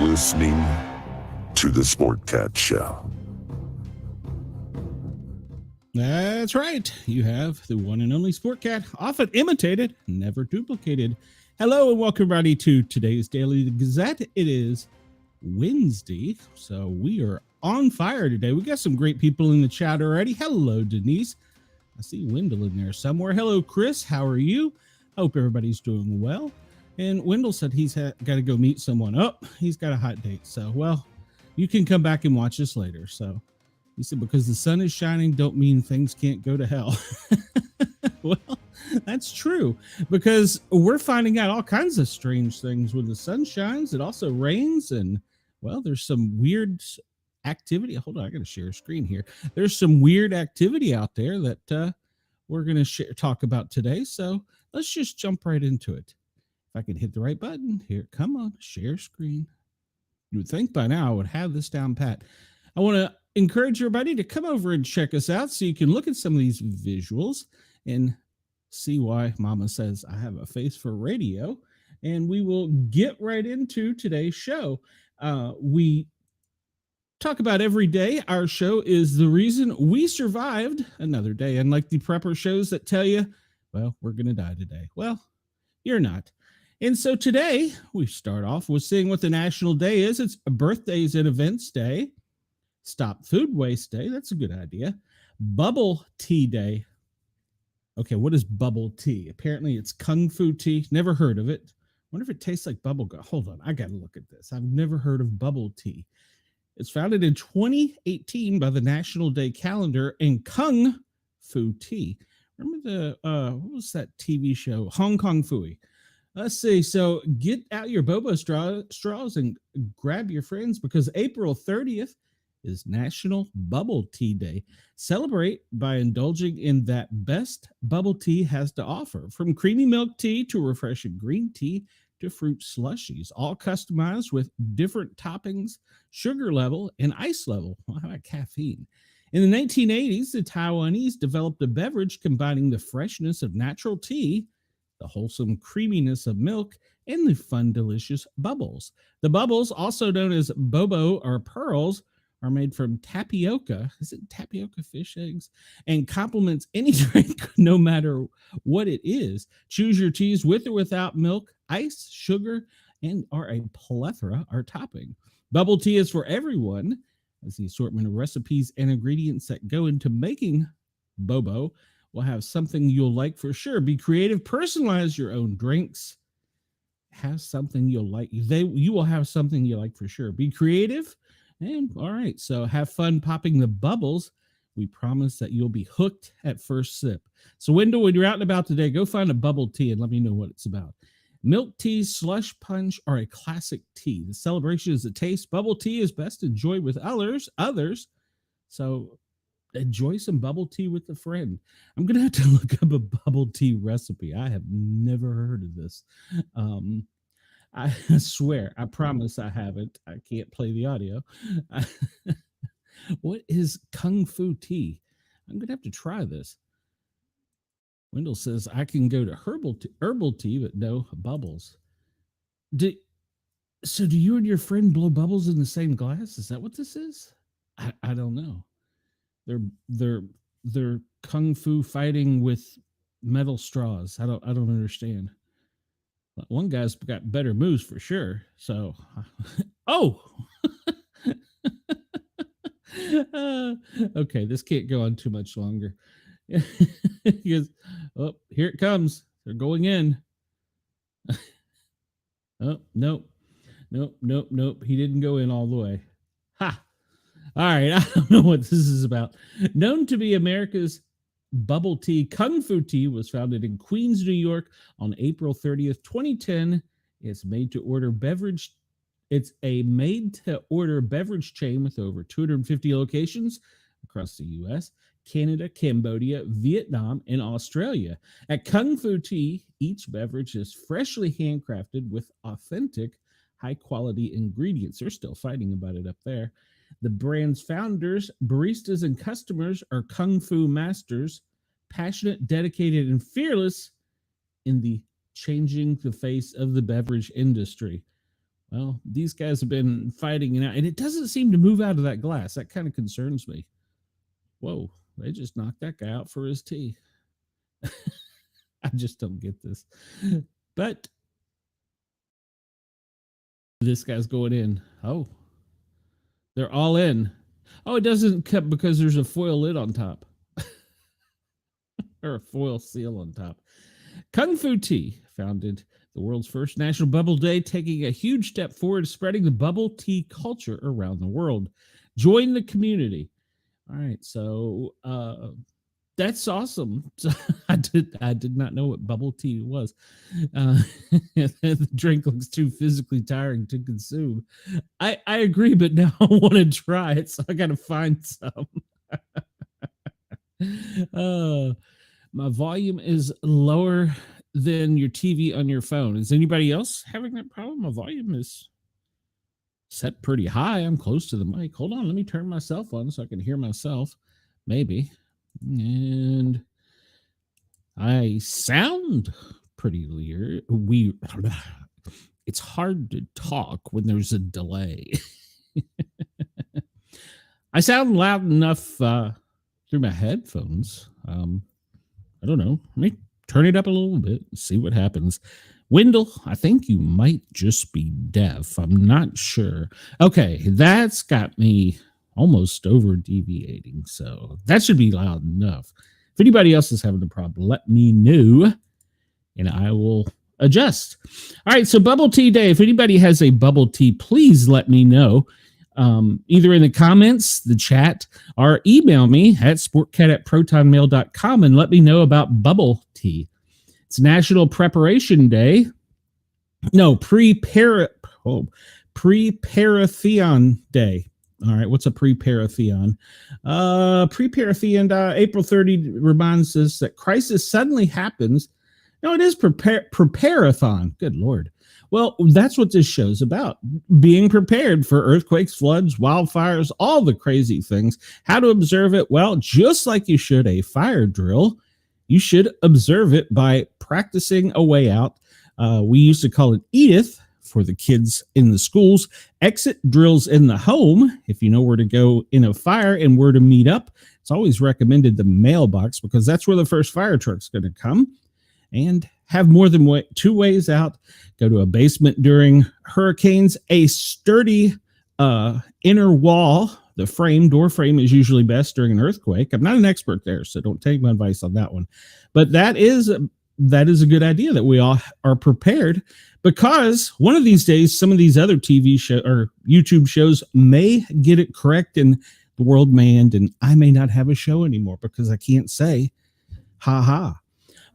listening to the Sportcat Show. That's right. You have the one and only Sportcat, often imitated, never duplicated. Hello and welcome, everybody, to today's Daily Gazette. It is Wednesday, so we are on fire today. We got some great people in the chat already. Hello, Denise. I see Wendell in there somewhere. Hello, Chris. How are you? Hope everybody's doing well. And Wendell said he's got to go meet someone. Oh, he's got a hot date. So, well, you can come back and watch this later. So he said, because the sun is shining don't mean things can't go to hell. Well, that's true, because we're finding out all kinds of strange things when the sun shines. It also rains, and, well, there's some weird activity. Hold on, I got to share a screen here. There's some weird activity out there that we're going to talk about today. So let's just jump right into it. If I could hit the right button here, come on, share screen. You would think by now I would have this down pat. I want to encourage everybody to come over and check us out so you can look at some of these visuals and see why Mama says I have a face for radio. And we will get right into today's show. We talk about every day. Our show is the reason we survived another day. Unlike the prepper shows that tell you, well, we're going to die today. Well, you're not. And so today we start off with seeing what the national day is. It's Birthdays and Events Day. Stop Food Waste Day. That's a good idea. Bubble Tea Day. Okay, what is bubble tea? Apparently it's kung fu tea. Never heard of it. Wonder if it tastes like bubble gum. Hold on, I got to look at this. I've never heard of bubble tea. It's founded in 2018 by the National Day Calendar and Kung Fu Tea. Remember the, what was that TV show? Hong Kong Phooey. Let's see. So get out your boba straws and grab your friends, because April 30th is National Bubble Tea Day. Celebrate by indulging in that best bubble tea has to offer, from creamy milk tea to refreshing green tea to fruit slushies, all customized with different toppings, sugar level, and ice level. Well, how about caffeine? In the 1980s, the Taiwanese developed a beverage combining the freshness of natural tea, the wholesome creaminess of milk, and the fun, delicious bubbles. The bubbles, also known as bobo or pearls, are made from tapioca. Is it tapioca fish eggs? And complements any drink, no matter what it is. Choose your teas with or without milk, ice, sugar, and or a plethora or topping. Bubble tea is for everyone, as the assortment of recipes and ingredients that go into making bobo will have something you'll like for sure. Be creative, personalize your own drinks. Have something you'll like. You will have something you like for sure. Be creative. And all right, so have fun popping the bubbles. We promise that you'll be hooked at first sip. So Wendell, when you're out and about today, go find a bubble tea and let me know what it's about. Milk tea, slush punch, or a classic tea. The celebration is the taste. Bubble tea is best enjoyed with others. So enjoy some bubble tea with a friend. I'm going to have to look up a bubble tea recipe. I have never heard of this. I swear, I promise I haven't. I can't play the audio. What is kung fu tea? I'm going to have to try this. Wendell says I can go to herbal tea, but no bubbles. So do you and your friend blow bubbles in the same glass? Is that what this is? I don't know. They're kung fu fighting with metal straws. I don't understand. One guy's got better moves for sure. So, oh, okay. This can't go on too much longer. He goes, oh, here it comes. They're going in. Oh, nope. He didn't go in all the way. Ha. All right. I don't know what this is about. Known to be America's bubble tea, kung fu tea was founded in Queens, New York on April 30th, 2010. It's a made-to-order beverage chain with over 250 locations across the U.S., Canada, Cambodia, Vietnam, and Australia. At Kung Fu Tea, each beverage is freshly handcrafted with authentic, high-quality ingredients. They're still fighting about it up there. The brand's founders, baristas, and customers are kung fu masters, passionate, dedicated, and fearless in the changing the face of the beverage industry. Well, these guys have been fighting it out, and it doesn't seem to move out of that glass. That kind of concerns me. Whoa, they just knocked that guy out for his tea. I just don't get this. But this guy's going in. Oh, they're all in. Oh, it doesn't cut because there's a foil lid on top. Or a foil seal on top. Kung Fu Tea founded the world's first National Bubble Day, taking a huge step forward, spreading the bubble tea culture around the world. Join the community. All right, so that's awesome. So I did not know what bubble tea was. The drink looks too physically tiring to consume. I agree, but now I want to try it, so I got to find some. My volume is lower than your TV on your phone. Is anybody else having that problem? My volume is set pretty high. I'm close to the mic. Hold on, let me turn myself on so I can hear myself. Maybe. And I sound pretty weird. It's hard to talk when there's a delay. I sound loud enough through my headphones. I don't know. Let me turn it up a little bit and see what happens. Wendell, I think you might just be deaf. I'm not sure. Okay, that's got me almost over deviating, so that should be loud enough. If anybody else is having a problem, let me know, and I will adjust. All right, so Bubble Tea Day. If anybody has a bubble tea, please let me know. Either in the comments, the chat, or email me at sportcat@protonmail.com and let me know about bubble tea. It's National Preparation Day. No, Pre-Paratheon Day. All right, what's a pre-paratheon? Pre-paratheon, April 30 reminds us that crisis suddenly happens. No, it is preparathon. Good Lord. Well, that's what this show's about. Being prepared for earthquakes, floods, wildfires, all the crazy things. How to observe it? Well, just like you should a fire drill, you should observe it by practicing a way out. We used to call it Edith for the kids in the schools. Exit drills in the home. If you know where to go in a fire and where to meet up, it's always recommended the mailbox because that's where the first fire truck's going to come. And have more than two ways out. Go to a basement during hurricanes. A sturdy inner wall, the door frame is usually best during an earthquake. I'm not an expert there, so don't take my advice on that one. But that is a good idea that we all are prepared, because one of these days, some of these other TV show or YouTube shows may get it correct and the world may end and I may not have a show anymore because I can't say, ha ha.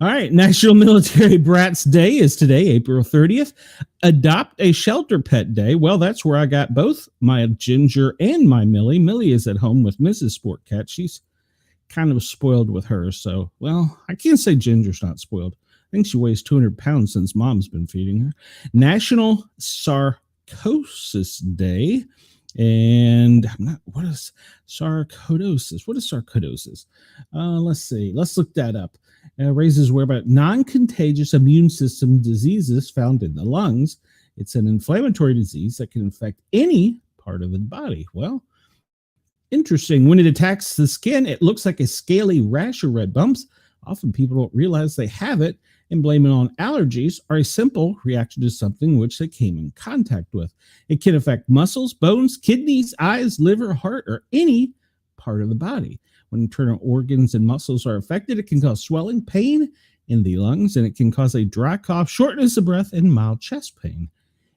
All right, National Military Brats Day is today, April 30th. Adopt a Shelter Pet Day. Well, that's where I got both my Ginger and my Millie. Millie is at home with Mrs. Sportcat. She's kind of spoiled with her. So, well, I can't say Ginger's not spoiled. I think she weighs 200 pounds since mom's been feeding her. National Sarcoidosis Day. And what is sarcoidosis? What is sarcoidosis? Let's see. Let's look that up. Raises where about non-contagious immune system diseases found in the lungs. It's an inflammatory disease that can infect any part of the body. Well, interesting. When it attacks the skin, it looks like a scaly rash or red bumps. Often people don't realize they have it and blame it on allergies or a simple reaction to something which they came in contact with. It can affect muscles, bones, kidneys, eyes, liver, heart, or any part of the body. When internal organs and muscles are affected, it can cause swelling, pain in the lungs, and it can cause a dry cough, shortness of breath, and mild chest pain.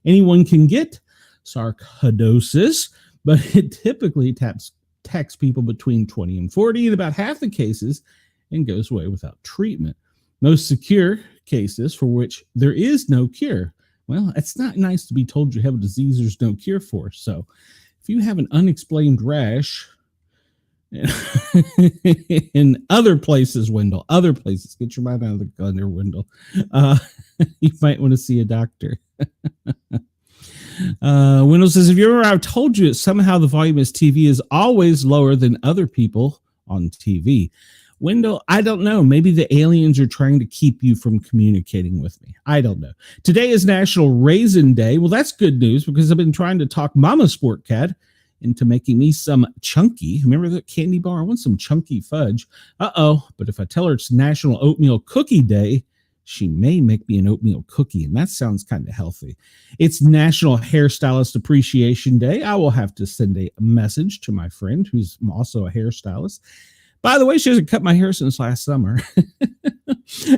Anyone can get sarcoidosis, but it typically attacks people between 20 and 40 in about half the cases and goes away without treatment. Most secure cases for which there is no cure. Well, it's not nice to be told you have a disease there's no cure for. So if you have an unexplained rash in other places, Wendell, other places, get your mind out of the gutter, Wendell. You might want to see a doctor. Wendell says, if you ever, I've told you that somehow the volume of TV is always lower than other people on TV. Wendell, I don't know. Maybe the aliens are trying to keep you from communicating with me. I don't know. Today is National Raisin Day. Well, that's good news because I've been trying to talk Mama Sportcat into making me some chunky. Remember that candy bar? I want some chunky fudge. Uh-oh. But if I tell her it's National Oatmeal Cookie Day, she may make me an oatmeal cookie, and that sounds kind of healthy. It's National Hairstylist Appreciation Day. I will have to send a message to my friend who's also a hairstylist. By the way, she hasn't cut my hair since last summer.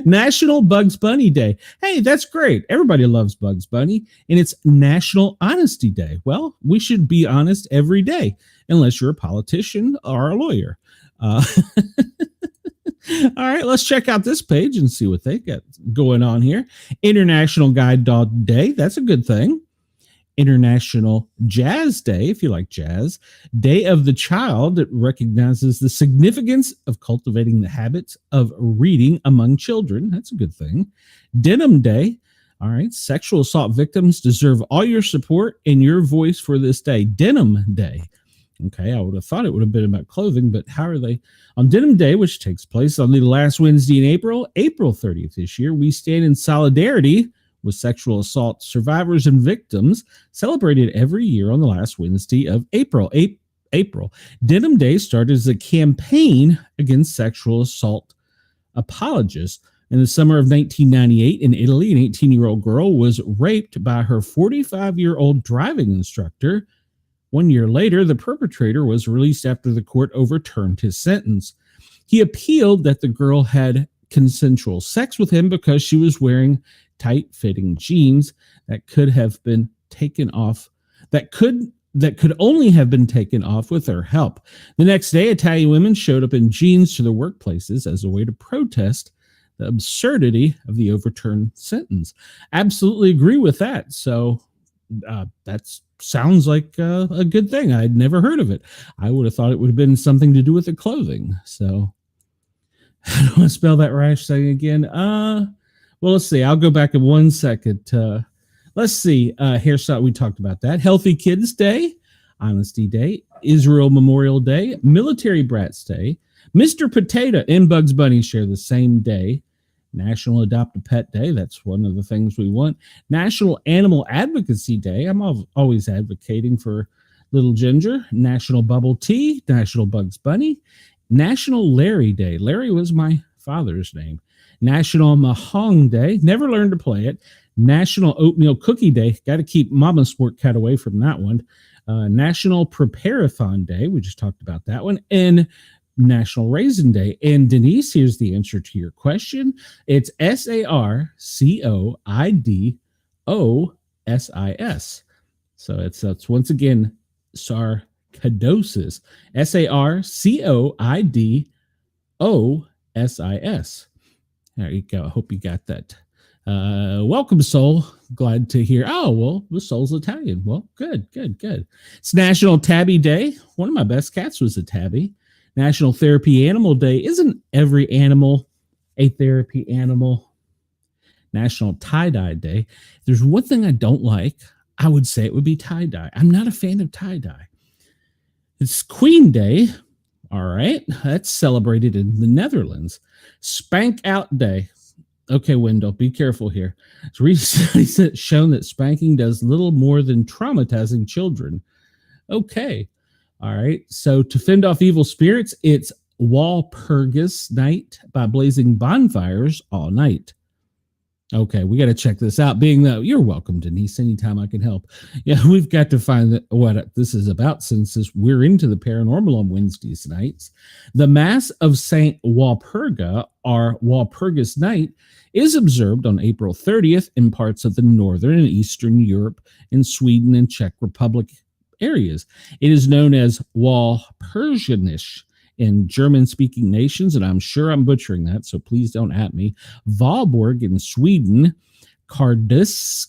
National Bugs Bunny Day. Hey, that's great. Everybody loves Bugs Bunny. And it's National Honesty Day. Well, we should be honest every day, unless you're a politician or a lawyer. All right, let's check out this page and see what they got going on here. International Guide Dog Day. That's a good thing. International Jazz Day, if you like jazz. Day of the Child, that recognizes the significance of cultivating the habits of reading among children. That's a good thing. Denim Day. All right. Sexual assault victims deserve all your support and your voice for this day. Denim Day. Okay, I would have thought it would have been about clothing, but how are they? On Denim Day, which takes place on the last Wednesday in April 30th this year, we stand in solidarity with sexual assault survivors and victims, celebrated every year on the last Wednesday of April. Denim Day started as a campaign against sexual assault apologists. In the summer of 1998 in Italy, an 18-year-old girl was raped by her 45-year-old driving instructor. 1 year later, the perpetrator was released after the court overturned his sentence. He appealed that the girl had consensual sex with him because she was wearing tight-fitting jeans that could have been taken off, that could only have been taken off with her help. The next day, Italian women showed up in jeans to their workplaces as a way to protest the absurdity of the overturned sentence. Absolutely agree with that. So that sounds like a good thing. I'd never heard of it. I would have thought it would have been something to do with the clothing. So I don't want to spell that rash thing again. Well, let's see. I'll go back in 1 second. Let's see. Hairstyle. We talked about that. Healthy Kids Day, Honesty Day, Israel Memorial Day, Military Brats Day, Mr. Potato and Bugs Bunny share the same day. National Adopt a Pet Day. That's one of the things we want. National Animal Advocacy Day. I'm always advocating for Little Ginger. National Bubble Tea. National Bugs Bunny. National Larry Day. Larry was my father's name. National Mahong Day. Never learned to play it. National Oatmeal Cookie Day. Got to keep Mama Sportcat away from that one. National Prepare-a-thon Day. We just talked about that one. And National Raisin Day. And Denise, here's the answer to your question. It's Sarcoidosis. So that's once again sarcoidosis. Sarcoidosis. There you go. I hope you got that. Welcome, Soul. Glad to hear. Oh, well, the Soul's Italian. Well, good. It's National Tabby Day. One of my best cats was a tabby. National Therapy Animal Day. Isn't every animal a therapy animal? National Tie-Dye Day. If there's one thing I don't like, I would say it would be tie-dye. I'm not a fan of tie-dye. It's Queen Day. All right. That's celebrated in the Netherlands. Spank Out Day. Okay, Wendell, be careful here. It's recently shown that spanking does little more than traumatizing children. Okay. All right. So to fend off evil spirits, it's Walpurgis Night by blazing bonfires all night. Okay, we got to check this out. You're welcome, Denise. Anytime I can help. Yeah, we've got to find what this is about since we're into the paranormal on Wednesdays nights. The Mass of Saint Walpurga, or Walpurgis Night, is observed on April 30th in parts of the northern and eastern Europe, in Sweden and Czech Republic areas. It is known as Walpurgisnacht in German-speaking nations, and I'm sure I'm butchering that, so please don't at me. Valborg in Sweden, Cardenas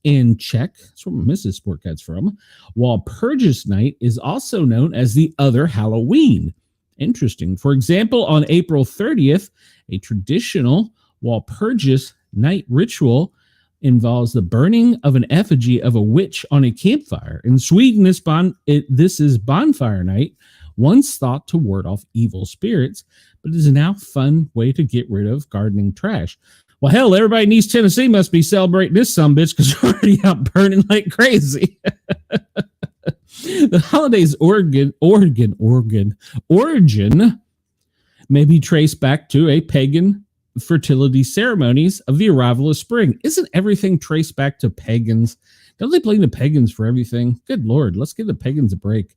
in Czech, that's where Mrs. Sportcat's from. Walpurgis Night is also known as the other Halloween. Interesting. For example, on April 30th, a traditional Walpurgis Night ritual involves the burning of an effigy of a witch on a campfire. In Sweden, this is Bonfire Night, once thought to ward off evil spirits, but is now a fun way to get rid of gardening trash. Well, hell, everybody in East Tennessee must be celebrating this sumbitch because they're already out burning like crazy. The holiday's origin may be traced back to a pagan fertility ceremonies of the arrival of spring. Isn't everything traced back to pagans? Don't they blame the pagans for everything? Good Lord, let's give the pagans a break.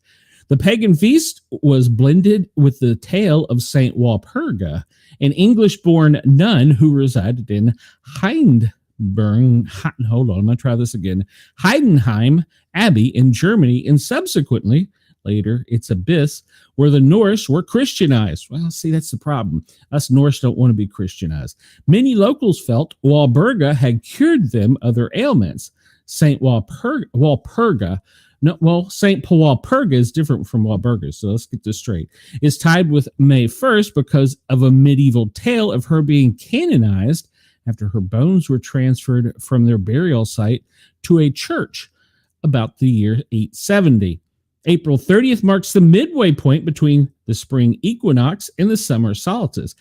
The pagan feast was blended with the tale of Saint Walpurga, an English-born nun who resided in Heidenheim Abbey in Germany, and subsequently, later, its abyss, where the Norse were Christianized. Well, see, that's the problem. Us Norse don't want to be Christianized. Many locals felt Walpurga had cured them of their ailments. Saint Walpurga is different from Walpurga, so let's get this straight. Is tied with May 1st because of a medieval tale of her being canonized after her bones were transferred from their burial site to a church about the year 870. April 30th marks the midway point between the spring equinox and the summer solstice.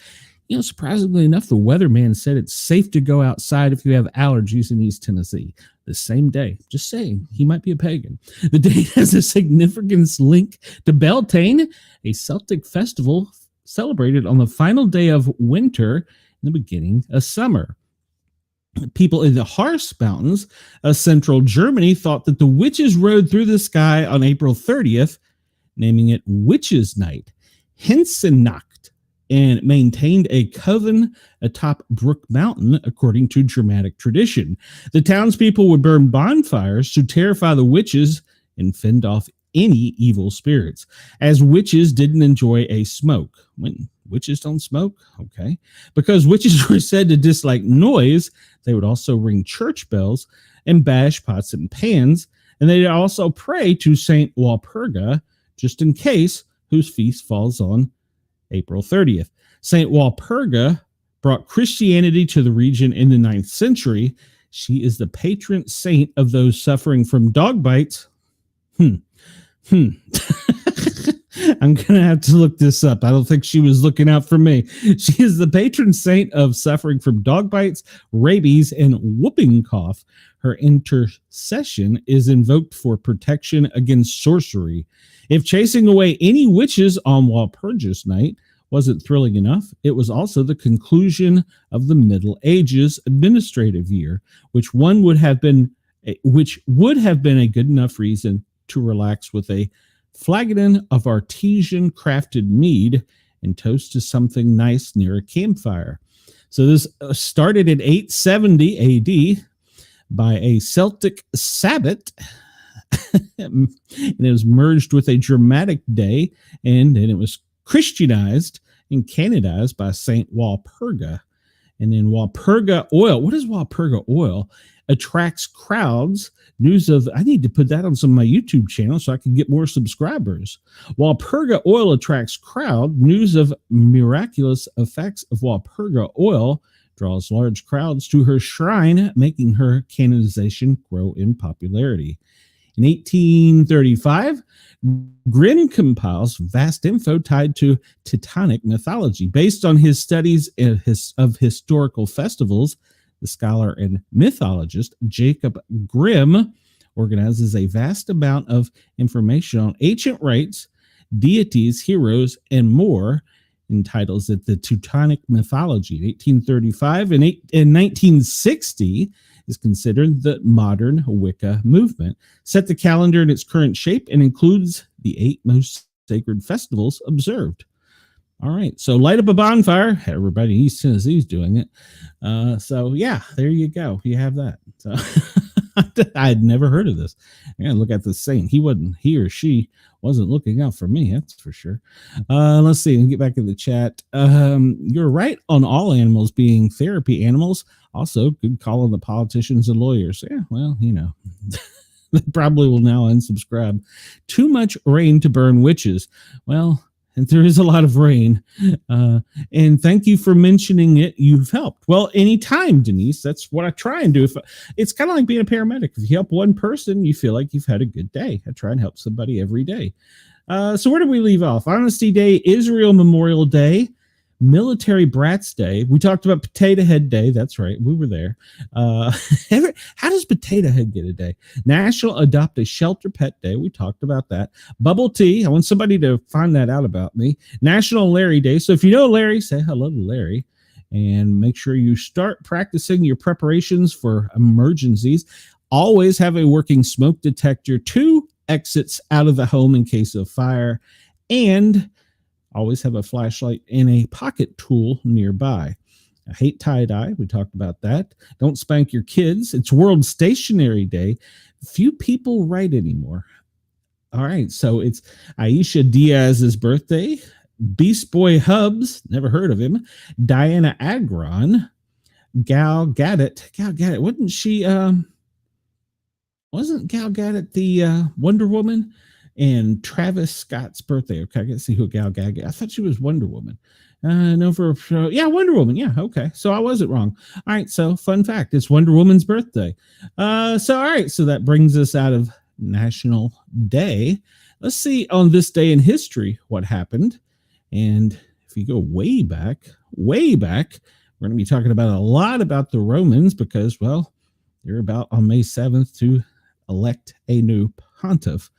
You know, surprisingly enough, the weatherman said it's safe to go outside if you have allergies in East Tennessee. The same day. Just saying, he might be a pagan. The date has a significance link to Beltane, a Celtic festival celebrated on the final day of winter and the beginning of summer. People in the Harz Mountains of central Germany thought that the witches rode through the sky on April 30th, naming it Witches' Night, Hensenacht, and maintained a coven atop Brook Mountain, according to Germanic tradition. The townspeople would burn bonfires to terrify the witches and fend off any evil spirits, as witches didn't enjoy a smoke. When witches don't smoke? Okay. Because witches were said to dislike noise, they would also ring church bells and bash pots and pans, and they'd also pray to Saint Walpurga, just in case, whose feast falls on April 30th. Saint Walpurga brought Christianity to the region in the 9th century. She is the patron saint of those suffering from dog bites. I'm going to have to look this up. I don't think she was looking out for me. She is the patron saint of suffering from dog bites, rabies, and whooping cough. Her intercession is invoked for protection against sorcery. If chasing away any witches on Walpurgis Night wasn't thrilling enough, it was also the conclusion of the Middle Ages administrative year, which would have been a good enough reason to relax with a flagon of artesian crafted mead and toast to something nice near a campfire. So this started in 870 AD by a Celtic Sabbath, and it was merged with a Germanic day, and then it was Christianized and canonized by Saint Walpurga. And then Walpurga oil. What is Walpurga oil? Attracts crowds. I need to put that on some of my YouTube channels so I can get more subscribers. Walpurga oil attracts crowd. News of miraculous effects of Walpurga oil draws large crowds to her shrine, making her canonization grow in popularity. In 1835, Grimm compiles vast info tied to Teutonic mythology. Based on his studies of historical festivals, the scholar and mythologist Jacob Grimm organizes a vast amount of information on ancient rites, deities, heroes, and more, and titles it the Teutonic mythology. In 1835 and 1960 is considered the modern Wicca movement. Set the calendar in its current shape and includes the 8 most sacred festivals observed. All right, so light up a bonfire. Everybody in East Tennessee is doing it. So yeah, there you go. You have that. So I had never heard of this. Yeah, look at the saint. He or she wasn't looking out for me. That's for sure. Let's see. Get back in the chat. You're right on all animals being therapy animals. Also, good call on the politicians and lawyers. Yeah, well, you know, they probably will now unsubscribe. Too much rain to burn witches. Well, and there is a lot of rain. And thank you for mentioning it. You've helped. Well, anytime, Denise. That's what I try and do. It's kind of like being a paramedic. If you help one person, you feel like you've had a good day. I try and help somebody every day. So where did we leave off? Honesty Day, Israel Memorial Day, Military Brats Day. We talked about Potato Head Day. That's right. We were there. How does Potato Head get a day? National Adopt a Shelter Pet Day. We talked about that. Bubble Tea. I want somebody to find that out about me. National Larry Day. So if you know Larry, say hello to Larry. And make sure you start practicing your preparations for emergencies. Always have a working smoke detector, 2 exits out of the home in case of fire, and always have a flashlight and a pocket tool nearby. I hate tie-dye. We talked about that. Don't spank your kids. It's World Stationery Day. Few people write anymore. All right, so it's Aisha Diaz's birthday. Beast Boy Hubs, never heard of him. Diana Agron. Gal Gadot. Wasn't she... Wasn't Gal Gadot the Wonder Woman? And Travis Scott's birthday. Okay, I can see who Gal Gadot. I thought she was Wonder Woman. No, Wonder Woman. Yeah, okay. So I wasn't wrong. All right. So fun fact: it's Wonder Woman's birthday. All right. So that brings us out of National Day. Let's see on this day in history what happened. And if you go way back, we're going to be talking about a lot about the Romans because, well, they're about on May 7th to elect a new pontiff.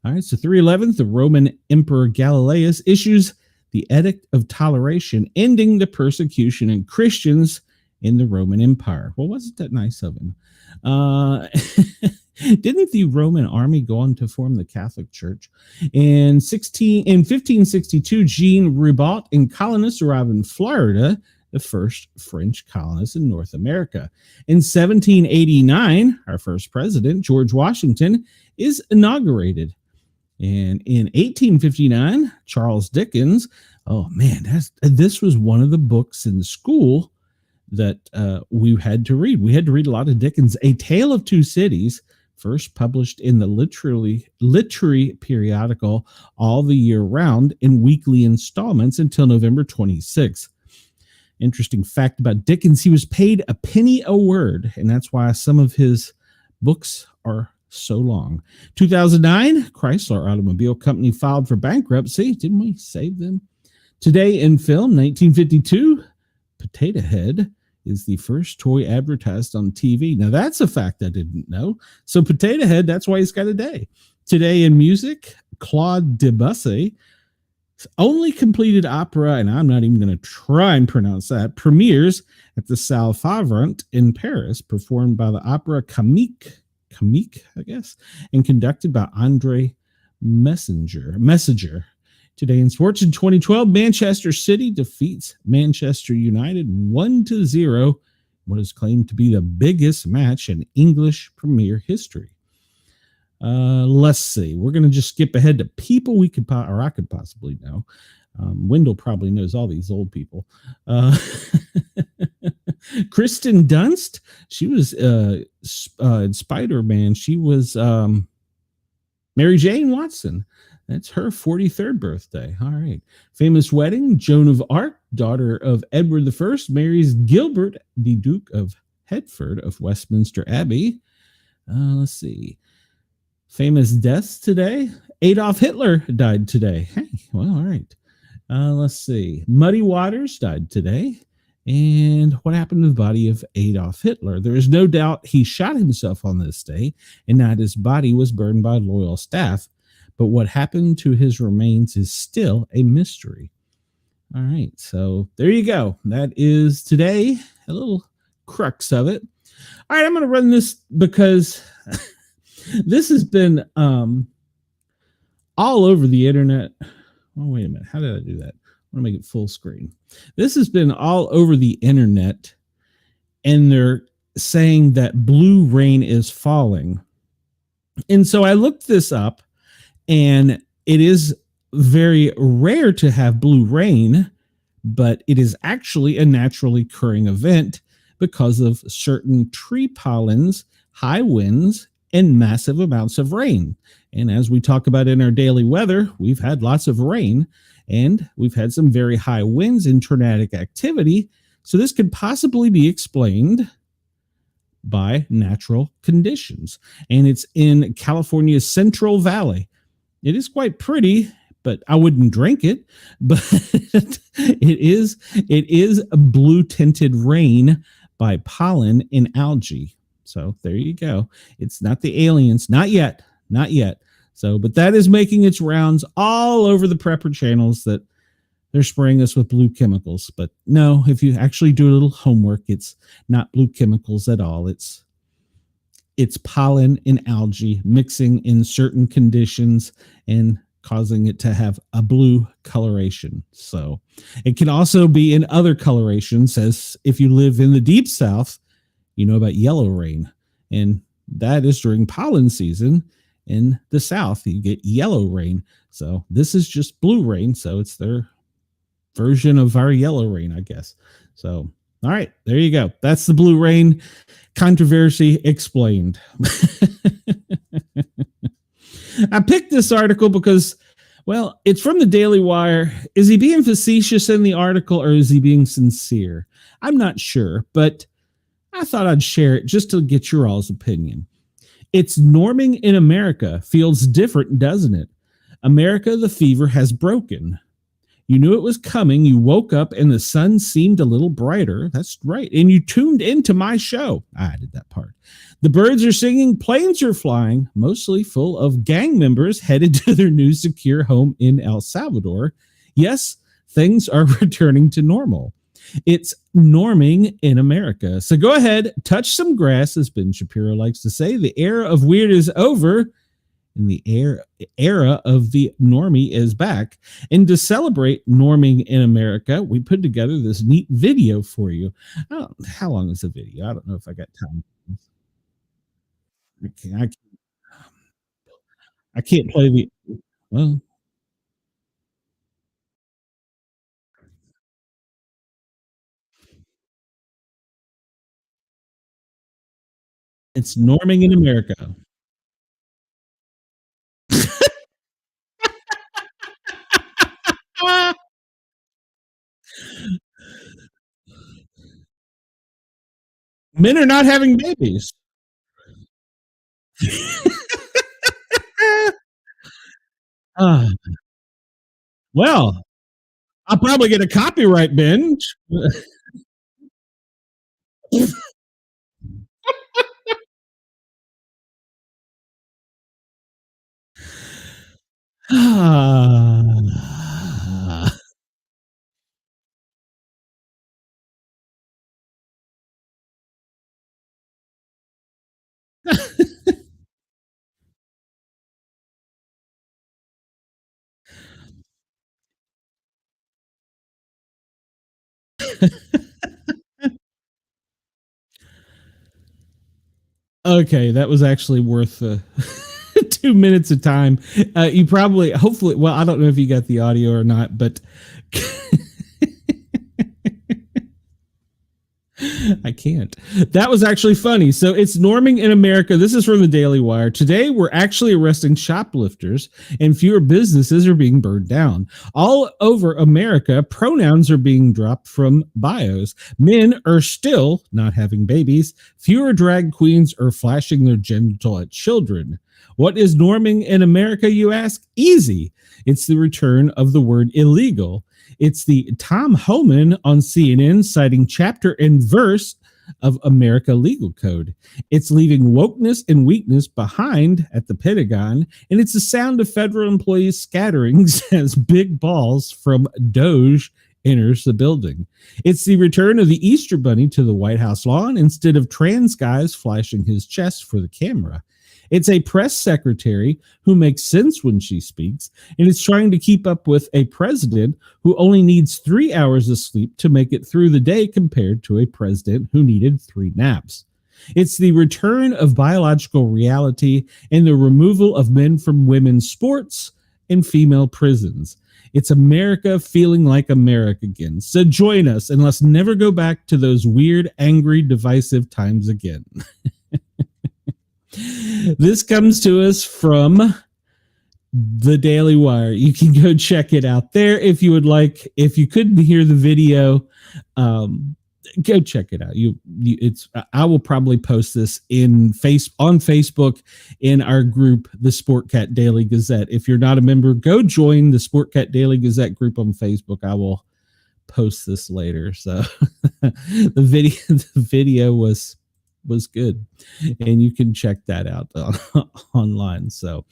All right, so 311, the Roman Emperor Galilei issues the Edict of Toleration, ending the persecution of Christians in the Roman Empire. Well, wasn't that nice of him? Didn't the Roman army go on to form the Catholic Church? In 1562, Jean Ribaut and colonists arrived in Florida, the first French colonists in North America. In 1789, our first president, George Washington, is inaugurated. And in 1859, Charles Dickens, oh man, this was one of the books in school that we had to read. We had to read a lot of Dickens. A Tale of Two Cities, first published in the literary periodical All the Year Round in weekly installments until November 26th. Interesting fact about Dickens, he was paid a penny a word, and that's why some of his books are so long. 2009, Chrysler Automobile Company filed for bankruptcy. Didn't we save them? Today in film, 1952, Potato Head is the first toy advertised on TV. Now, that's a fact I didn't know. So Potato Head, that's why he's got a day. Today in music, Claude Debussy only completed opera, and I'm not even going to try and pronounce that, premieres at the Salle Favrant in Paris, performed by the opera Comique, I guess, and conducted by Andre Messenger. Today in sports, in 2012, Manchester City defeats Manchester United 1-0, what is claimed to be the biggest match in English Premier history. Let's see. We're going to just skip ahead to people I could possibly know. Wendell probably knows all these old people. Kristen Dunst, she was in Spider-Man. She was Mary Jane Watson. That's her 43rd birthday. All right. Famous wedding, Joan of Arc, daughter of Edward I, marries Gilbert, the Duke of Hertford of Westminster Abbey. Let's see. Famous deaths today. Adolf Hitler died today. Hey, well, all right. Let's see. Muddy Waters died today. And what happened to the body of Adolf Hitler? There is no doubt he shot himself on this day, and that his body was burned by loyal staff. But what happened to his remains is still a mystery. All right, so there you go. That is today, a little crux of it. All right, I'm going to run this because this has been all over the internet. Oh, wait a minute. How did I do that? I want to make it full screen. This has been all over the internet, and they're saying that blue rain is falling. And so I looked this up, and it is very rare to have blue rain, but it is actually a naturally occurring event because of certain tree pollens, high winds, and massive amounts of rain. And as we talk about in our daily weather, we've had lots of rain, and we've had some very high winds and tornadic activity. So this could possibly be explained by natural conditions. And it's in California's Central Valley. It is quite pretty, but I wouldn't drink it. But it is a blue tinted rain by pollen in algae. So there you go. It's not the aliens, not yet, not yet. So, but that is making its rounds all over the prepper channels that they're spraying us with blue chemicals. But no, if you actually do a little homework, it's not blue chemicals at all. It's pollen in algae mixing in certain conditions and causing it to have a blue coloration. So it can also be in other colorations, as if you live in the deep south, you know about yellow rain. And that is during pollen season. In the south, you get yellow rain. So this is just blue rain. So it's their version of our yellow rain, I guess. So, all right, there you go. That's the blue rain controversy explained. I picked this article because, well, it's from the Daily Wire. Is he being facetious in the article or is he being sincere? I'm not sure, but I thought I'd share it just to get your all's opinion. It's norming in America feels different, doesn't it? America, the fever has broken. You knew it was coming. You woke up and the sun seemed a little brighter. That's right. And you tuned into my show. I added that part. The birds are singing, planes are flying, mostly full of gang members headed to their new secure home in El Salvador. Yes, things are returning to normal. It's norming in America. So go ahead, touch some grass, as Ben Shapiro likes to say. The era of weird is over, and the era of the normie is back. And to celebrate norming in America, we put together this neat video for you. How long is the video? I don't know if I got time. I can't play the, well, it's norming in America. Men are not having babies. uh, well, I'll probably get a copyright binge. Okay, that was actually worth 2 minutes of time. You probably, hopefully, well, I don't know if you got the audio or not, but I can't. That was actually funny. So it's norming in America. This is from the Daily Wire. Today, we're actually arresting shoplifters and fewer businesses are being burned down. All over America, pronouns are being dropped from bios. Men are still not having babies. Fewer drag queens are flashing their genital at children. What is norming in America, you ask? Easy. It's the return of the word illegal. It's the Tom Homan on CNN citing chapter and verse of America Legal Code. It's leaving wokeness and weakness behind at the Pentagon, and it's the sound of federal employees scattering as big balls from Doge enters the building. It's the return of the Easter Bunny to the White House lawn instead of trans guys flashing his chest for the camera. It's a press secretary who makes sense when she speaks, and it's trying to keep up with a president who only needs 3 hours of sleep to make it through the day compared to a president who needed 3 naps. It's the return of biological reality and the removal of men from women's sports and female prisons. It's America feeling like America again. So join us and let's never go back to those weird, angry, divisive times again. This comes to us from the Daily Wire. You can go check it out there if you would like. If you couldn't hear the video, go check it out. It's I will probably post this on Facebook in our group, the Sportcat Daily Gazette. If you're not a member, go join the Sportcat Daily Gazette group on Facebook. I will post this later. So the video was good, and you can check that out online. So,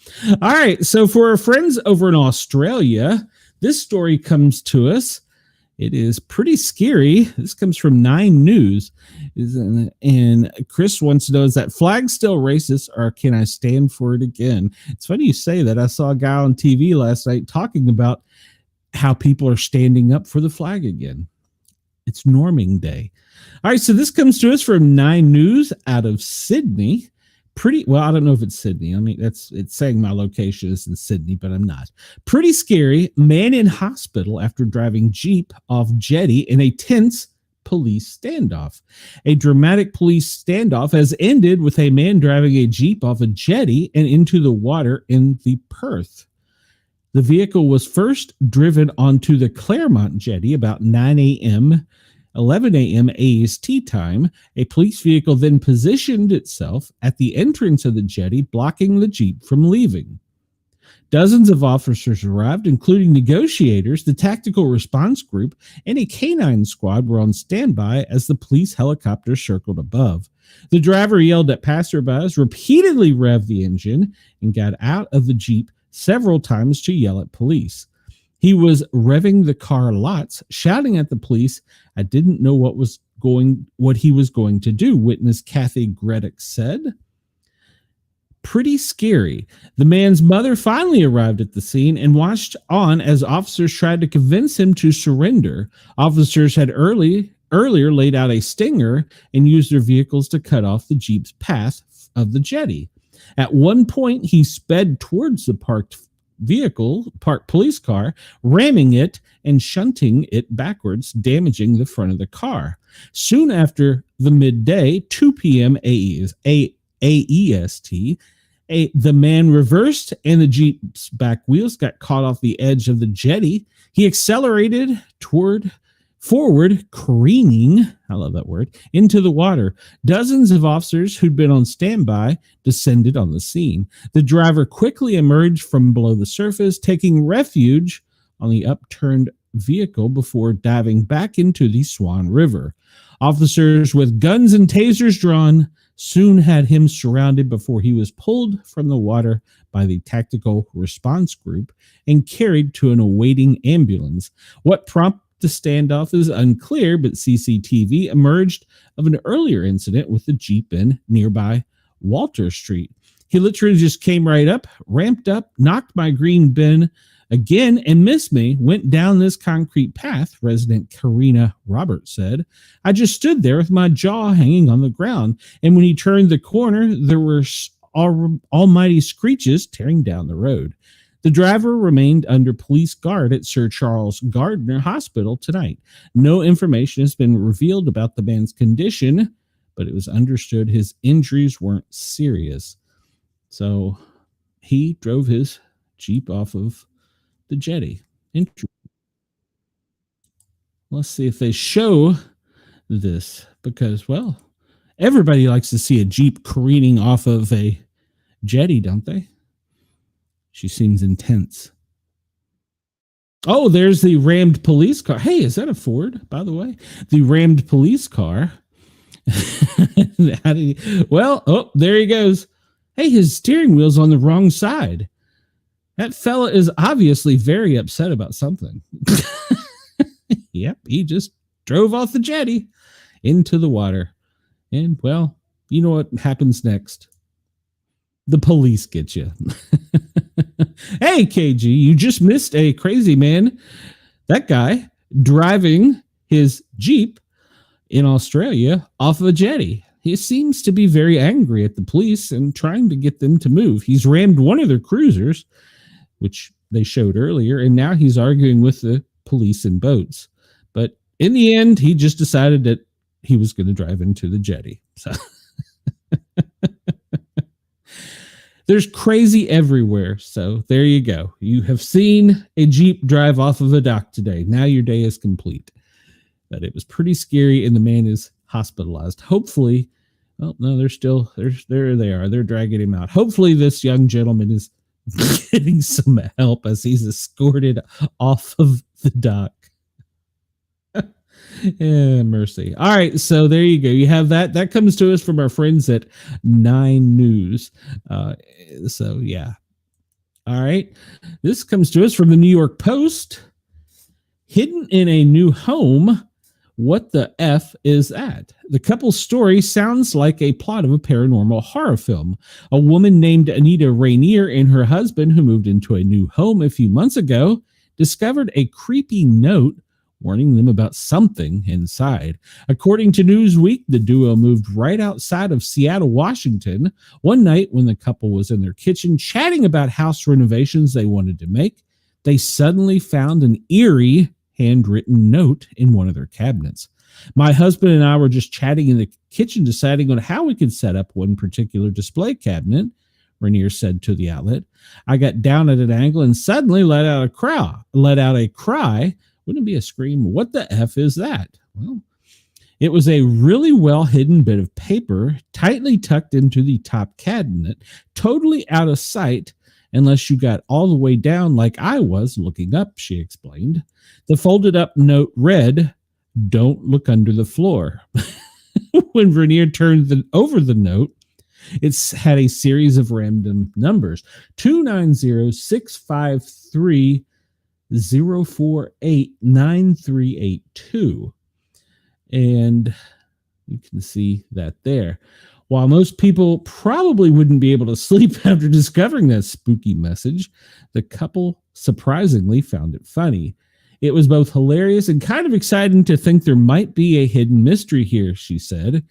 all right. So for our friends over in Australia, this story comes to us. It is pretty scary. This comes from 9 News. And Chris wants to know, is that flag still racist, or can I stand for it again? It's funny you say that. I saw a guy on TV last night talking about how people are standing up for the flag again. It's norming day. All right, so this comes to us from 9 News out of Sydney. Pretty well, I don't know if it's Sydney. I mean, it's saying my location is in Sydney, but I'm not. Pretty scary. Man in hospital after driving Jeep off jetty in a tense police standoff. A dramatic police standoff has ended with a man driving a Jeep off a jetty and into the water in the Perth. The vehicle was first driven onto the Claremont jetty about 9 a.m., 11 a.m. AST time. A police vehicle then positioned itself at the entrance of the jetty, blocking the Jeep from leaving. Dozens of officers arrived, including negotiators, the tactical response group, and a canine squad were on standby as the police helicopter circled above. The driver yelled at passerbys, repeatedly revved the engine, and got out of the Jeep several times to yell at police. He was revving the car lots, shouting at the police. I didn't know what he was going to do, witness Kathy Gredick said. Pretty scary. The man's mother finally arrived at the scene and watched on as officers tried to convince him to surrender. Officers had earlier laid out a stinger and used their vehicles to cut off the Jeep's path of the jetty. At one point, he sped towards the parked police car, ramming it and shunting it backwards, damaging the front of the car. Soon after the midday, 2 p.m. AEST, the man reversed and the Jeep's back wheels got caught off the edge of the jetty. He accelerated forward, careening, I love that word, into the water. Dozens of officers who'd been on standby descended on the scene. The driver quickly emerged from below the surface, taking refuge on the upturned vehicle before diving back into the Swan River. Officers with guns and tasers drawn soon had him surrounded before he was pulled from the water by the tactical response group and carried to an awaiting ambulance. What prompted the standoff is unclear, but CCTV emerged of an earlier incident with the Jeep in nearby Walter Street. He literally just came right up, ramped up, knocked my green bin again and missed me, went down this concrete path, resident Karina Roberts said. I just stood there with my jaw hanging on the ground, and when he turned the corner, there were almighty screeches tearing down the road. The driver remained under police guard at Sir Charles Gardner Hospital tonight. No information has been revealed about the man's condition, but it was understood his injuries weren't serious. So he drove his Jeep off of the jetty. Let's see if they show this, because, well, everybody likes to see a Jeep careening off of a jetty, don't they? She seems intense. Oh, there's the rammed police car. Hey, is that a Ford, by the way? The rammed police car. There he goes. Hey, his steering wheel's on the wrong side. That fella is obviously very upset about something. Yep, he just drove off the jetty into the water. And, well, you know what happens next. The police get you. Hey, KG, you just missed a crazy man. That guy driving his Jeep in Australia off of a jetty. He seems to be very angry at the police and trying to get them to move. He's rammed one of their cruisers, which they showed earlier, and now he's arguing with the police and boats. But in the end, he just decided that he was going to drive into the jetty. So there's crazy everywhere. So there you go. You have seen a Jeep drive off of a dock today. Now your day is complete. But it was pretty scary, and the man is hospitalized. Hopefully, oh no, there they are. They're dragging him out. Hopefully this young gentleman is getting some help as he's escorted off of the dock. Yeah, mercy. All right, so there you go. You have that. That comes to us from our friends at 9 News. So yeah. All right. This comes to us from the New York Post. Hidden in a new home. What the F is that? The couple's story sounds like a plot of a paranormal horror film. A woman named Anita Rainier and her husband, who moved into a new home a few months ago, discovered a creepy note warning them about something inside. According to Newsweek, the duo moved right outside of Seattle, Washington. One night when the couple was in their kitchen chatting about house renovations they wanted to make, they suddenly found an eerie handwritten note in one of their cabinets. My husband and I were just chatting in the kitchen, deciding on how we could set up one particular display cabinet, Rainier said to the outlet. I got down at an angle and suddenly let out a cry. Wouldn't it be a scream? What the F is that? Well, it was a really well hidden bit of paper tightly tucked into the top cabinet, totally out of sight unless you got all the way down like I was looking up, she explained. The folded up note read, "Don't look under the floor." When Rainier turned over the note, it had a series of random numbers, 290-653 0489382, and you can see that there. While most people probably wouldn't be able to sleep after discovering that spooky message, the couple surprisingly found it funny. It was both hilarious and kind of exciting to think there might be a hidden mystery here, she said.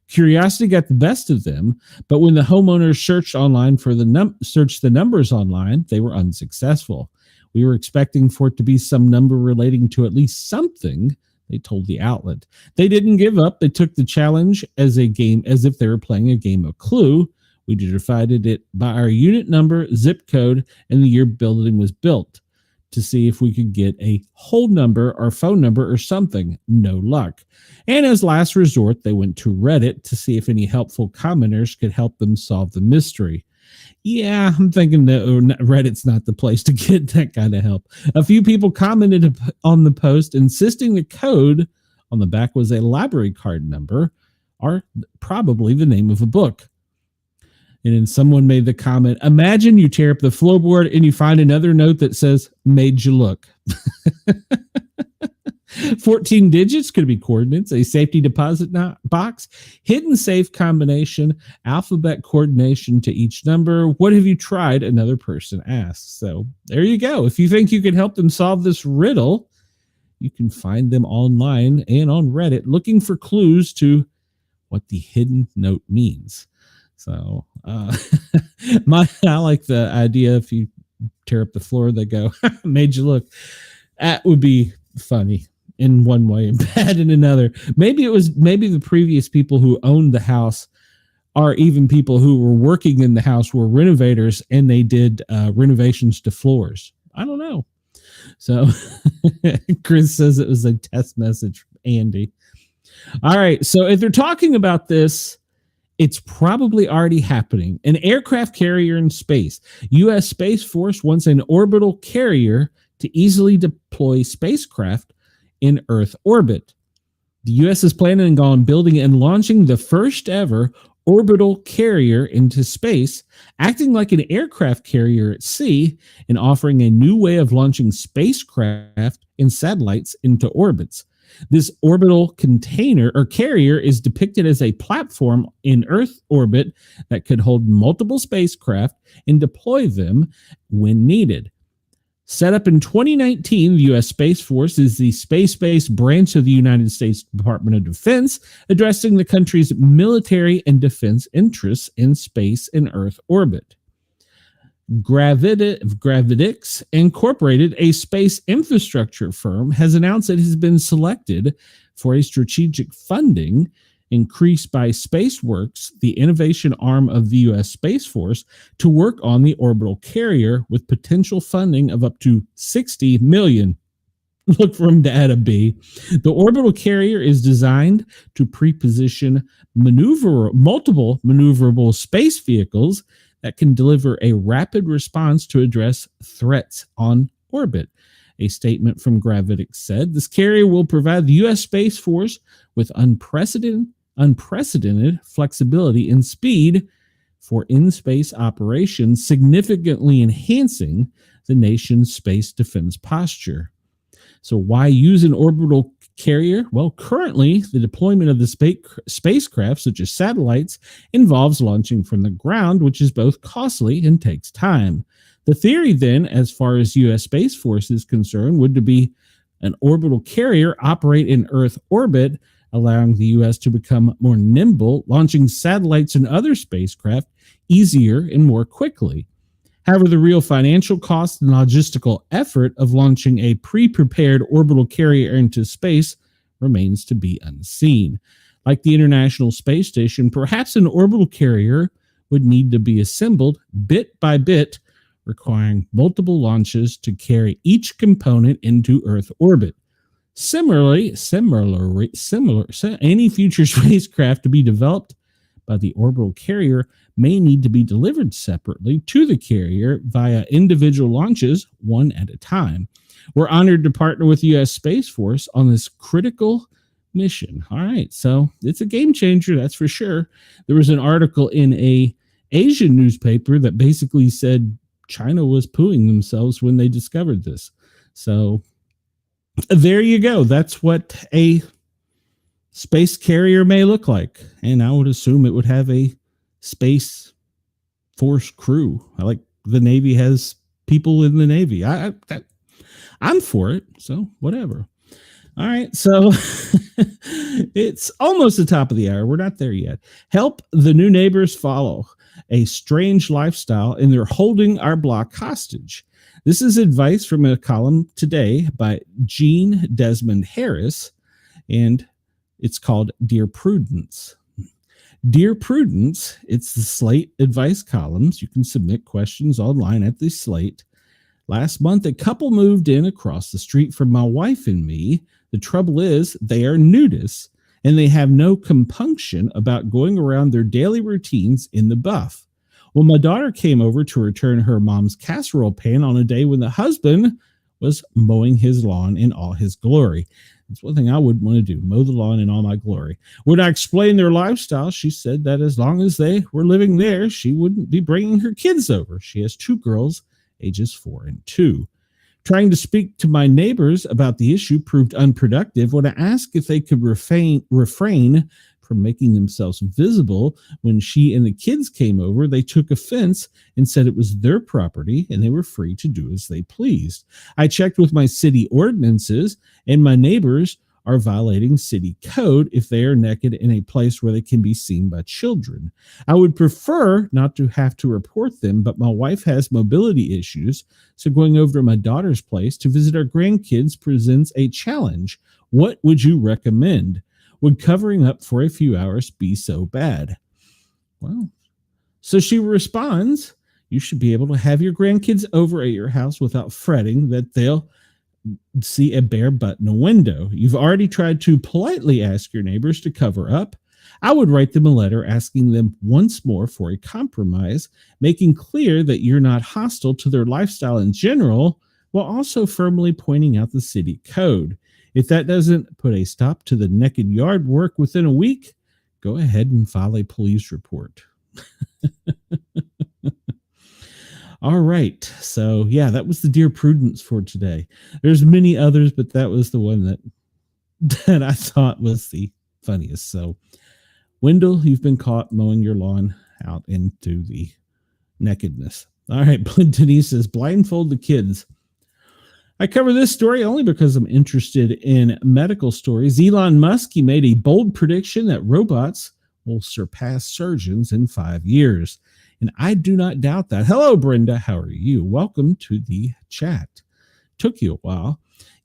Curiosity got the best of them, but when the homeowners searched online for searched the numbers online, they were unsuccessful. We were expecting for it to be some number relating to at least something, they told the outlet. They didn't give up. They took the challenge as a game, as if they were playing a game of Clue. We divided it by our unit number, zip code, and the year building was built to see if we could get a whole number or phone number or something. No luck. And as last resort, they went to Reddit to see if any helpful commenters could help them solve the mystery. Yeah, I'm thinking that Reddit's not the place to get that kind of help. A few people commented on the post, insisting the code on the back was a library card number, or probably the name of a book. And then someone made the comment, imagine you tear up the floorboard and you find another note that says, "Made you look." 14 digits could be coordinates, a safety deposit box, hidden safe combination, alphabet coordination to each number. What have you tried? Another person asks. So there you go. If you think you can help them solve this riddle, you can find them online and on Reddit looking for clues to what the hidden note means. So I like the idea if you tear up the floor, they go, "Made you look." That would be funny in one way and bad in another. Maybe the previous people who owned the house, or even people who were working in the house, were renovators and they did renovations to floors. I don't know. So Chris says it was a test message from Andy. All right. So if they're talking about this, it's probably already happening. An aircraft carrier in space. U.S. Space Force wants an orbital carrier to easily deploy spacecraft in Earth orbit. The U.S. is planning on building and launching the first ever orbital carrier into space, acting like an aircraft carrier at sea and offering a new way of launching spacecraft and satellites into orbits. This orbital container or carrier is depicted as a platform in Earth orbit that could hold multiple spacecraft and deploy them when needed. Set up in 2019, the U.S. Space Force is the space-based branch of the United States Department of Defense, addressing the country's military and defense interests in space and Earth orbit. Gravidix Incorporated, a space infrastructure firm, has announced it has been selected for a strategic funding increased by SpaceWorks, the innovation arm of the U.S. Space Force, to work on the orbital carrier with potential funding of up to $60 million. Look from data B. The orbital carrier is designed to pre-position multiple maneuverable space vehicles that can deliver a rapid response to address threats on orbit. A statement from Gravitics said this carrier will provide the U.S. Space Force with unprecedented flexibility and speed for in-space operations, significantly enhancing the nation's space defense posture. So why use an orbital carrier? Well, currently, the deployment of the spacecraft, such as satellites, involves launching from the ground, which is both costly and takes time. The theory then, as far as U.S. Space Force is concerned, would be an orbital carrier operate in Earth orbit, allowing the U.S. to become more nimble, launching satellites and other spacecraft easier and more quickly. However, the real financial cost and logistical effort of launching a pre-prepared orbital carrier into space remains to be unseen. Like the International Space Station, perhaps an orbital carrier would need to be assembled bit by bit, requiring multiple launches to carry each component into Earth orbit. Similarly, any future spacecraft to be developed by the orbital carrier may need to be delivered separately to the carrier via individual launches, one at a time. We're honored to partner with the U.S. Space Force on this critical mission. All right, so it's a game changer, that's for sure. There was an article in a Asian newspaper that basically said China was pooing themselves when they discovered this. So there you go. That's what a space carrier may look like. And I would assume it would have a Space Force crew. I like the Navy has people in the Navy. I'm for it. So whatever. All right. So it's almost the top of the hour. We're not there yet. Help the new neighbors follow a strange lifestyle and they're holding our block hostage. This is advice from a column today by Jean Desmond Harris, and it's called Dear Prudence. Dear Prudence, it's the Slate advice columns. You can submit questions online at the Slate. Last month, a couple moved in across the street from my wife and me. The trouble is they are nudists, and they have no compunction about going around their daily routines in the buff. Well, my daughter came over to return her mom's casserole pan on a day when the husband was mowing his lawn in all his glory. That's one thing I wouldn't want to do, mow the lawn in all my glory. When I explained their lifestyle, she said that as long as they were living there, she wouldn't be bringing her kids over. She has two girls, ages 4 and 2. Trying to speak to my neighbors about the issue proved unproductive. When I asked if they could refrain from making themselves visible when she and the kids came over, they took offense and said it was their property and they were free to do as they pleased. I checked with my city ordinances, and my neighbors are violating city code if they are naked in a place where they can be seen by children. I would prefer not to have to report them, but my wife has mobility issues, so going over to my daughter's place to visit our grandkids presents a challenge. What would you recommend? Would covering up for a few hours be so bad? Well, so she responds, you should be able to have your grandkids over at your house without fretting that they'll see a bare butt in a window. You've already tried to politely ask your neighbors to cover up. I would write them a letter asking them once more for a compromise, making clear that you're not hostile to their lifestyle in general, while also firmly pointing out the city code. If that doesn't put a stop to the naked yard work within a week, go ahead and file a police report. All right. So, yeah, that was the Dear Prudence for today. There's many others, but that was the one that I thought was the funniest. So, Wendell, you've been caught mowing your lawn out into the nakedness. All right. Denise says, blindfold the kids. I cover this story only because I'm interested in medical stories. Elon Musk, he made a bold prediction that robots will surpass surgeons in 5 years. And I do not doubt that. Hello, Brenda. How are you? Welcome to the chat. Took you a while.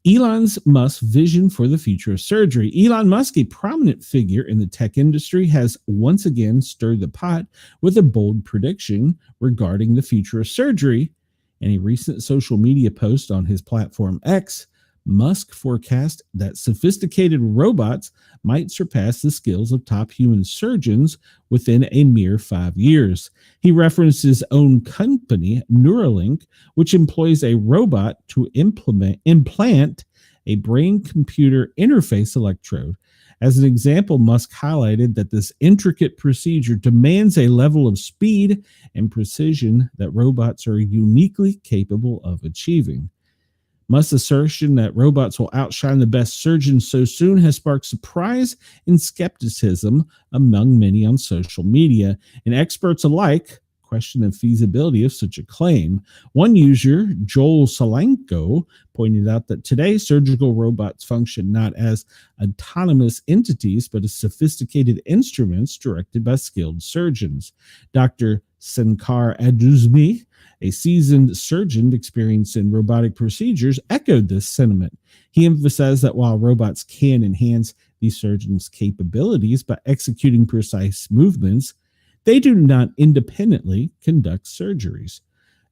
Elon Musk's vision for the future of surgery. Elon Musk, a prominent figure in the tech industry, has once again stirred the pot with a bold prediction regarding the future of surgery. In a recent social media post on his platform X, Musk forecast that sophisticated robots might surpass the skills of top human surgeons within a mere 5 years. He referenced his own company, Neuralink, which employs a robot to implant a brain-computer interface electrode. As an example, Musk highlighted that this intricate procedure demands a level of speed and precision that robots are uniquely capable of achieving. Musk's assertion that robots will outshine the best surgeons so soon has sparked surprise and skepticism among many on social media, and experts alike question the feasibility of such a claim. One user, Joel Solanko, pointed out that today surgical robots function not as autonomous entities, but as sophisticated instruments directed by skilled surgeons. Dr. Sankar Aduzmi, a seasoned surgeon experienced in robotic procedures, echoed this sentiment. He emphasized that while robots can enhance the surgeon's capabilities by executing precise movements, they do not independently conduct surgeries.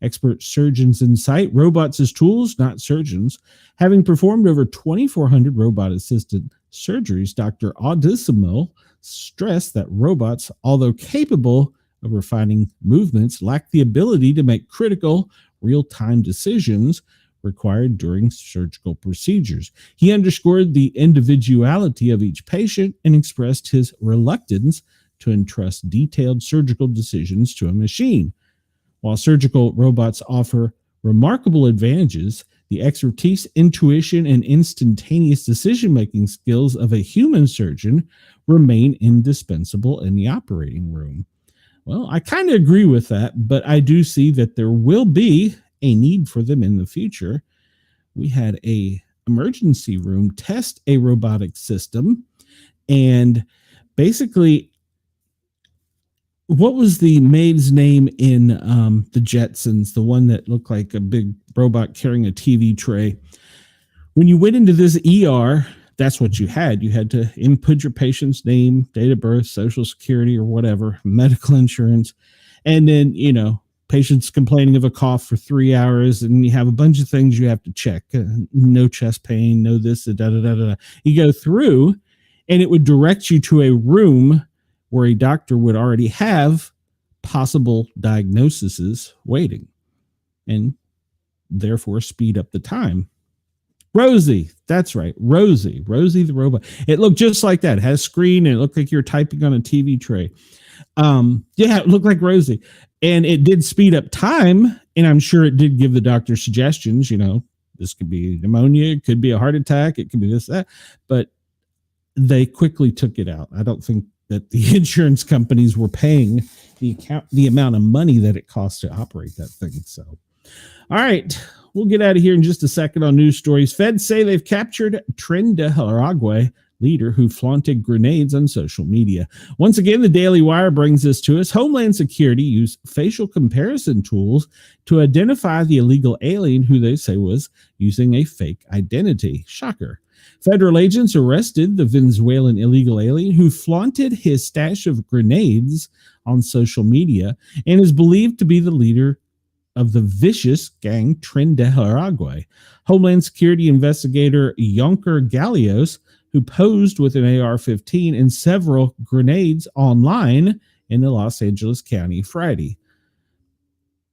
Expert surgeons incite robots as tools, not surgeons. Having performed over 2,400 robot-assisted surgeries, Dr. Audisimo stressed that robots, although capable of refining movements, lack the ability to make critical, real-time decisions required during surgical procedures. He underscored the individuality of each patient and expressed his reluctance to entrust detailed surgical decisions to a machine. While surgical robots offer remarkable advantages, the expertise, intuition, and instantaneous decision-making skills of a human surgeon remain indispensable in the operating room. Well, I kind of agree with that, but I do see that there will be a need for them in the future. We had a emergency room test a robotic system, and basically, what was the maid's name in the Jetsons, the one that looked like a big robot carrying a TV tray? When you went into this ER, that's what you had. You had to input your patient's name, date of birth, social security or whatever, medical insurance. And then, patients complaining of a cough for 3 hours, and you have a bunch of things you have to check. No chest pain, no this, da, da, da, da. You go through, and it would direct you to a room where a doctor would already have possible diagnoses waiting and therefore speed up the time. Rosie, that's right. Rosie the robot. It looked just like that. It had a screen and it looked like you were typing on a TV tray. It looked like Rosie. And it did speed up time, and I'm sure it did give the doctor suggestions, this could be pneumonia, it could be a heart attack, it could be this, that, but they quickly took it out. I don't think that the insurance companies were paying the amount of money that it costs to operate that thing. So, all right, we'll get out of here in just a second on news stories. Feds say they've captured Tren de Aragua leader who flaunted grenades on social media. Once again, the Daily Wire brings this to us. Homeland Security used facial comparison tools to identify the illegal alien who they say was using a fake identity. Shocker. Federal agents arrested the Venezuelan illegal alien who flaunted his stash of grenades on social media and is believed to be the leader of the vicious gang Tren de Aragua. Homeland Security investigator Yonker Gallows, who posed with an AR-15 and several grenades online in the Los Angeles County Friday.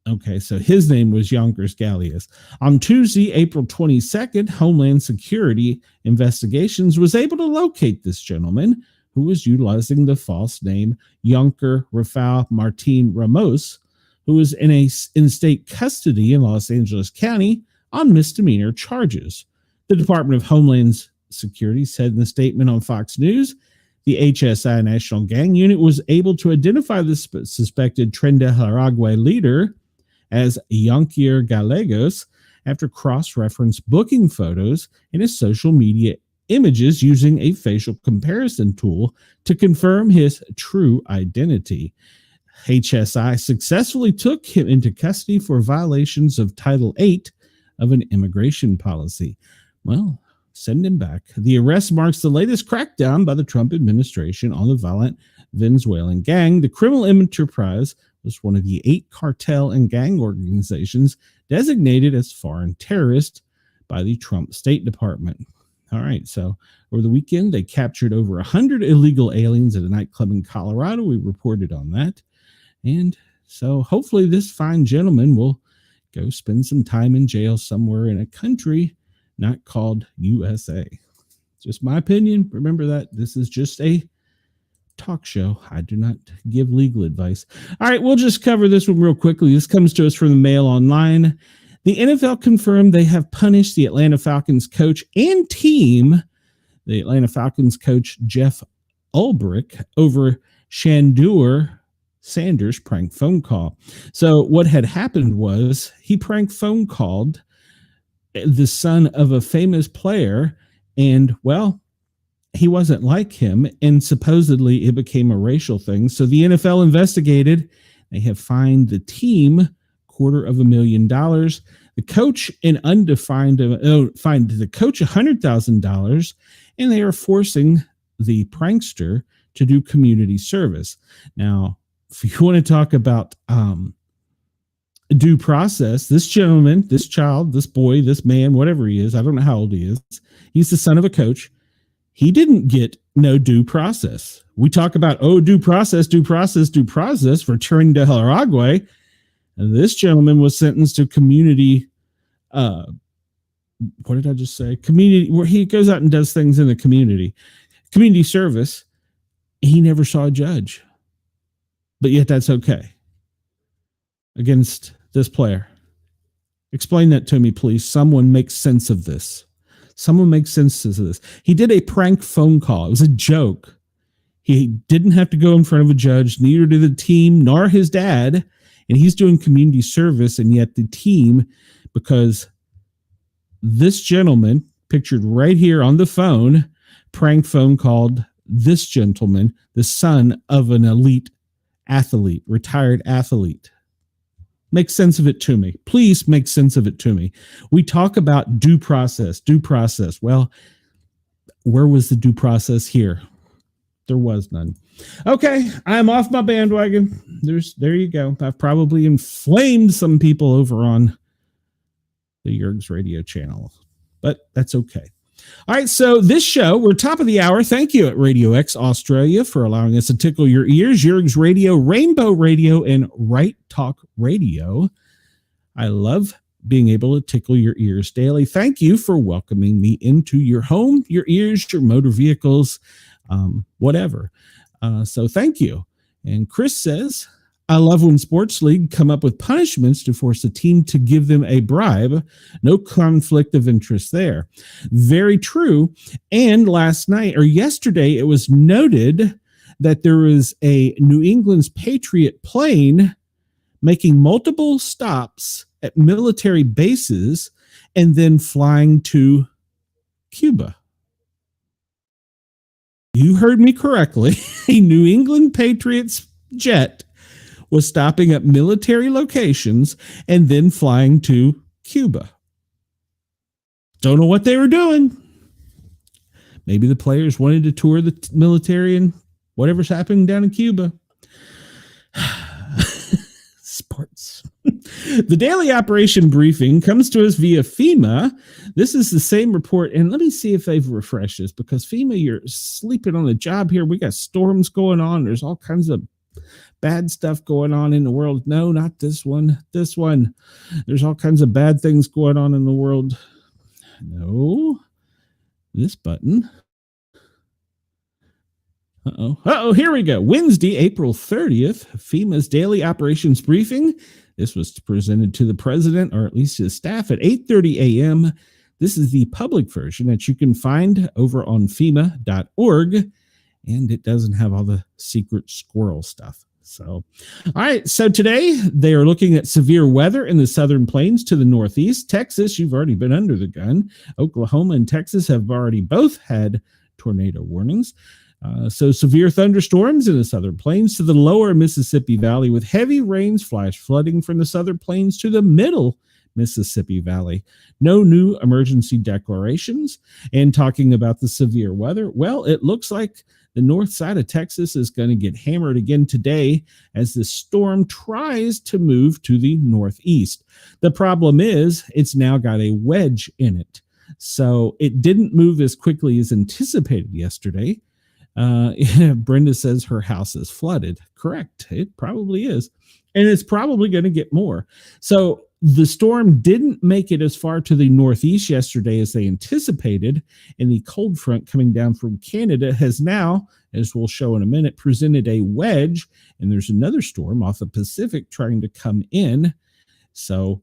Okay, so his name was Yonkers Gallows. On Tuesday, April 22nd, Homeland Security Investigations was able to locate this gentleman who was utilizing the false name Yonker Rafael Martin Ramos, who was in state custody in Los Angeles County on misdemeanor charges. The Department of Homeland Security said in a statement on Fox News, the HSI National Gang Unit was able to identify the suspected Tren de Aragua leader as Yonker Gallegos after cross-reference booking photos in his social media images using a facial comparison tool to confirm his true identity. HSI successfully took him into custody for violations of Title VIII of an immigration policy. Well, send him back. The arrest marks the latest crackdown by the Trump administration on the violent Venezuelan gang. The criminal enterprise was one of the 8 cartel and gang organizations designated as foreign terrorists by the Trump State Department. All right, so over the weekend, they captured over 100 illegal aliens at a nightclub in Colorado. We reported on that. And so hopefully this fine gentleman will go spend some time in jail somewhere in a country not called USA. Just my opinion. Remember that this is just a talk show. I do not give legal advice. All right, we'll just cover this one real quickly. This comes to us from the Mail Online. The NFL confirmed they have punished the Atlanta Falcons coach and team, the Atlanta Falcons coach Jeff Ulbrich, over Shandor Sanders' prank phone call. So what had happened was he prank phone called the son of a famous player, and well, he wasn't like him, and supposedly it became a racial thing. So the NFL investigated. They have fined the team $250,000. The coach fined the coach $100,000, and they are forcing the prankster to do community service. Now, if you want to talk about due process, this gentleman, this child, this boy, this man, whatever he is, I don't know how old he is, he's the son of a coach. He didn't get no due process. We talk about, due process for returning to Paraguay. And this gentleman was sentenced to community, what did I just say? Community, where he goes out and does things in the community service. He never saw a judge, but yet that's okay against this player. Explain that to me, please. Someone make sense of this. Someone make sense of this. He did a prank phone call. It was a joke. He didn't have to go in front of a judge, neither did the team nor his dad. And he's doing community service, and yet the team, because this gentleman, pictured right here on the phone, prank phone called this gentleman, the son of an elite athlete, retired athlete. Make sense of it to me. Please make sense of it to me. We talk about due process. Well, where was the due process here? There was none. Okay, I'm off my bandwagon. There you go. I've probably inflamed some people over on the Yerg's radio channel, but that's okay. All right, so this show, we're top of the hour. Thank you at Radio X Australia for allowing us to tickle your ears. Yerg's Radio, Rainbow Radio, and Right Talk Radio. I love being able to tickle your ears daily. Thank you for welcoming me into your home, your ears, your motor vehicles, whatever. So thank you. And Chris says, I love when sports league come up with punishments to force a team to give them a bribe. No conflict of interest there. Very true. And last night or yesterday, it was noted that there was a New England's Patriot plane making multiple stops at military bases and then flying to Cuba. You heard me correctly. A New England Patriots jet was stopping at military locations and then flying to Cuba. Don't know what they were doing. Maybe the players wanted to tour the military and whatever's happening down in Cuba. Sports. The daily operation briefing comes to us via FEMA. This is the same report, and let me see if they've refreshed this, because FEMA, you're sleeping on the job here. We got storms going on. There's all kinds of bad stuff going on in the world. No, not this one. This one. There's all kinds of bad things going on in the world. No. This button. Here we go. Wednesday, April 30th, FEMA's daily operations briefing. This was presented to the president, or at least his staff, at 8:30 a.m. This is the public version that you can find over on FEMA.org, and it doesn't have all the secret squirrel stuff. So, all right. So today they are looking at severe weather in the southern plains to the northeast. Texas, you've already been under the gun. Oklahoma and Texas have already both had tornado warnings. So severe thunderstorms in the southern plains to the lower Mississippi Valley, with heavy rains, flash flooding from the southern plains to the middle Mississippi Valley. No new emergency declarations. And talking about the severe weather, well, it looks like The north side of Texas is going to get hammered again today as the storm tries to move to the northeast. The problem is it's now got a wedge in it. So it didn't move as quickly as anticipated yesterday. Brenda says her house is flooded. Correct. It probably is. And it's probably going to get more. So the storm didn't make it as far to the northeast yesterday as they anticipated. And the cold front coming down from Canada has now, as we'll show in a minute, presented a wedge. And there's another storm off the Pacific trying to come in. So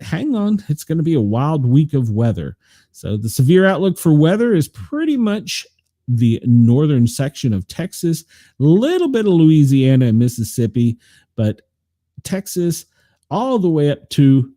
hang on. It's going to be a wild week of weather. So the severe outlook for weather is pretty much the northern section of Texas, a little bit of Louisiana and Mississippi, but Texas all the way up to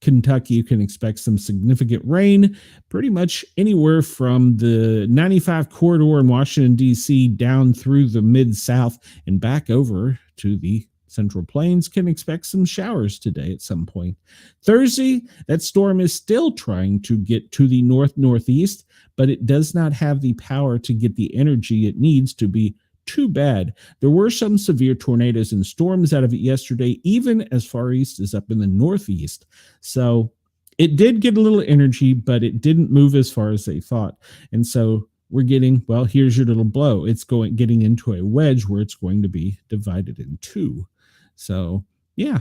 Kentucky, you can expect some significant rain pretty much anywhere from the 95 corridor in Washington, D.C. down through the mid-south and back over to the Central Plains. Can expect some showers today at some point. Thursday, that storm is still trying to get to the northeast, but it does not have the power to get the energy it needs to be too bad. There were some severe tornadoes and storms out of it yesterday, even as far east as up in the northeast. So it did get a little energy, but it didn't move as far as they thought. And so we're getting, well, here's your little blow. It's getting into a wedge where it's going to be divided in two. So yeah,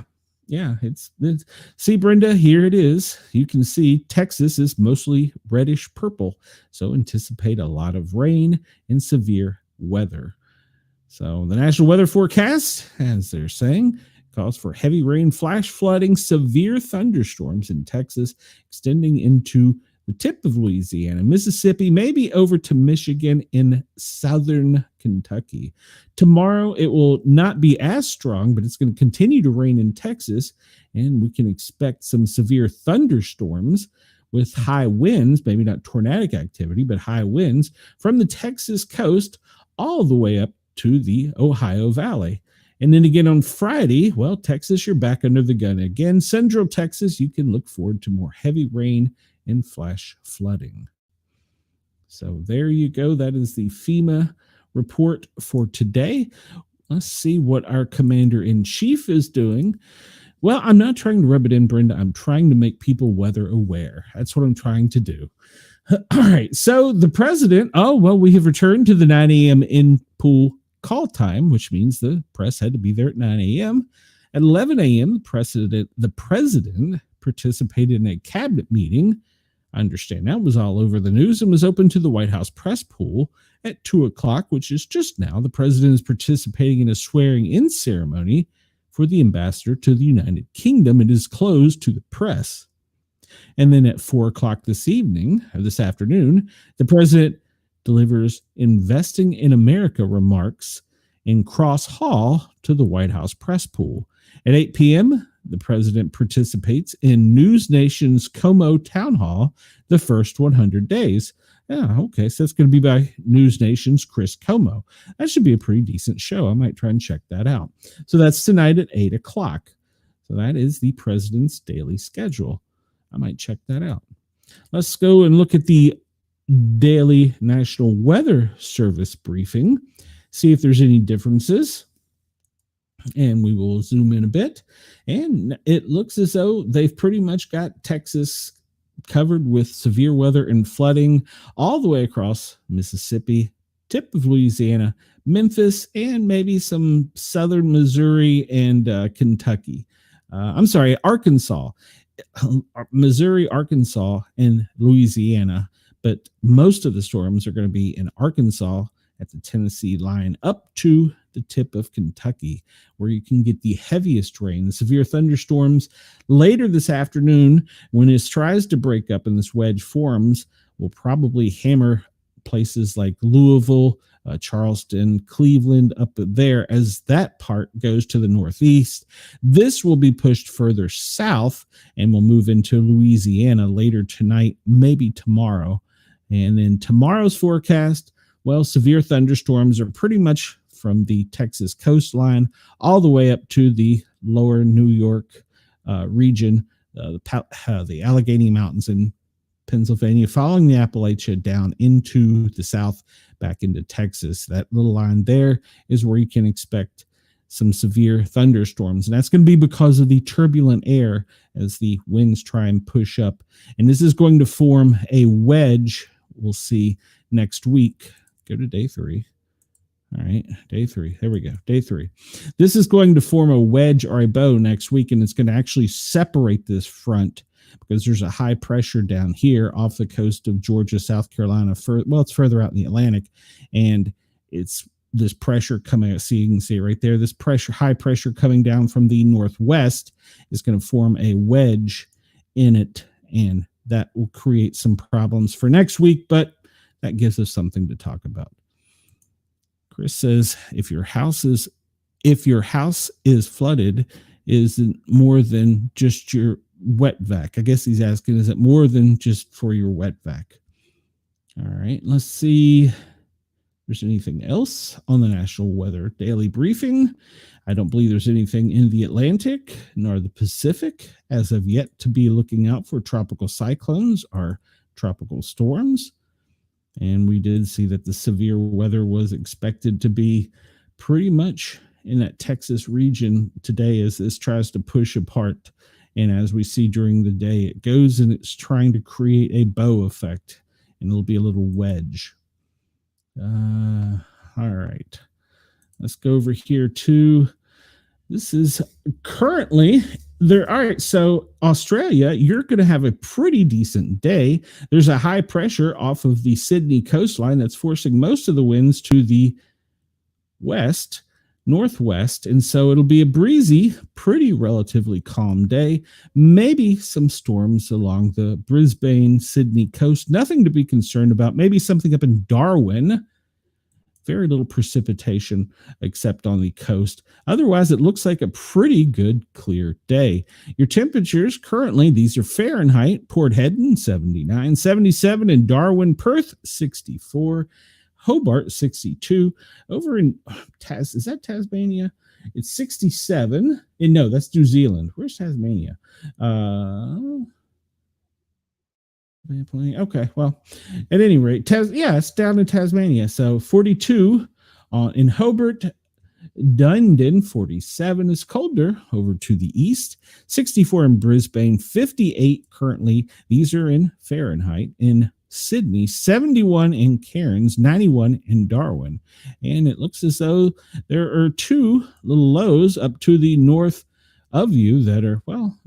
it's see, Brenda, here it is. You can see Texas is mostly reddish purple. So anticipate a lot of rain and severe weather. So the National Weather Forecast, as they're saying, calls for heavy rain, flash flooding, severe thunderstorms in Texas, extending into the tip of Louisiana, Mississippi, maybe over to Michigan in southern Kentucky. Tomorrow, it will not be as strong, but it's going to continue to rain in Texas, and we can expect some severe thunderstorms with high winds, maybe not tornadic activity, but high winds from the Texas coast all the way up to the Ohio Valley. And then again on Friday, well, Texas, you're back under the gun again. Central Texas, you can look forward to more heavy rain and flash flooding. So there you go. That is the FEMA report for today. Let's see what our commander-in-chief is doing. Well, I'm not trying to rub it in, Brenda. I'm trying to make people weather aware. That's what I'm trying to do. All right. So the president, we have returned to the 9 a.m. in-pool call time, which means the press had to be there at 9 a.m. At 11 a.m., the president participated in a cabinet meeting. I understand that was all over the news and was open to the White House press pool at 2 o'clock, which is just now. The president is participating in a swearing-in ceremony for the ambassador to the United Kingdom. It is closed to the press. And then at 4 o'clock this afternoon, the president delivers Investing in America remarks in Cross Hall to the White House press pool. At 8 p.m., the president participates in News Nation's Como Town Hall, the first 100 days. Yeah, okay, so that's going to be by News Nation's Chris Como. That should be a pretty decent show. I might try and check that out. So that's tonight at 8 o'clock. So that is the president's daily schedule. I might check that out. Let's go and look at the daily National Weather Service briefing, see if there's any differences. And we will zoom in a bit. And it looks as though they've pretty much got Texas covered with severe weather and flooding all the way across Mississippi, tip of Louisiana, Memphis, and maybe some southern Missouri and Kentucky. Arkansas. Missouri, Arkansas, and Louisiana. But most of the storms are going to be in Arkansas at the Tennessee line up to the tip of Kentucky, where you can get the heaviest rain. The severe thunderstorms later this afternoon, when it tries to break up and this wedge forms, will probably hammer places like Louisville, Charleston, Cleveland up there as that part goes to the northeast. This will be pushed further south and will move into Louisiana later tonight, maybe tomorrow. And then tomorrow's forecast, well, severe thunderstorms are pretty much from the Texas coastline all the way up to the lower New York region, the Allegheny Mountains and Pennsylvania, following the Appalachia down into the south, back into Texas. That little line there is where you can expect some severe thunderstorms. And that's going to be because of the turbulent air as the winds try and push up. And this is going to form a wedge. We'll see next week. Go to day 3. All right, day 3. There we go. Day 3. This is going to form a wedge or a bow next week, and it's going to actually separate this front because there's a high pressure down here off the coast of Georgia, South Carolina. It's further out in the Atlantic, and it's this pressure coming out. See, you can see it right there. This pressure, high pressure coming down from the northwest is going to form a wedge in it, and that will create some problems for next week, but that gives us something to talk about. Chris says, if your house is flooded, is it more than just your wet vac? I guess he's asking, is it more than just for your wet vac? All right, let's see if there's anything else on the National Weather Daily Briefing. I don't believe there's anything in the Atlantic nor the Pacific as of yet to be looking out for tropical cyclones or tropical storms. And we did see that the severe weather was expected to be pretty much in that Texas region today as this tries to push apart. And as we see during the day, it goes and it's trying to create a bow effect, and it'll be a little wedge. All right. Let's go over here to, this is currently there. All right. So Australia, you're going to have a pretty decent day. There's a high pressure off of the Sydney coastline that's forcing most of the winds to the west, northwest. And so it'll be a breezy, pretty relatively calm day. Maybe some storms along the Brisbane, Sydney coast. Nothing to be concerned about. Maybe something up in Darwin. Very little precipitation except on the coast. Otherwise, it looks like a pretty good, clear day. Your temperatures currently, these are Fahrenheit. Port Hedon, 79. 77 in Darwin. Perth, 64. Hobart, 62. Over in is that Tasmania? It's 67. And no, that's New Zealand. Where's Tasmania? Okay, well, at any rate, it's down in Tasmania. So 42 in Hobart. Dunedin, 47 is colder over to the east. 64 in Brisbane, 58 currently. These are in Fahrenheit. In Sydney, 71 in Cairns, 91 in Darwin. And it looks as though there are two little lows up to the north of you that are, well,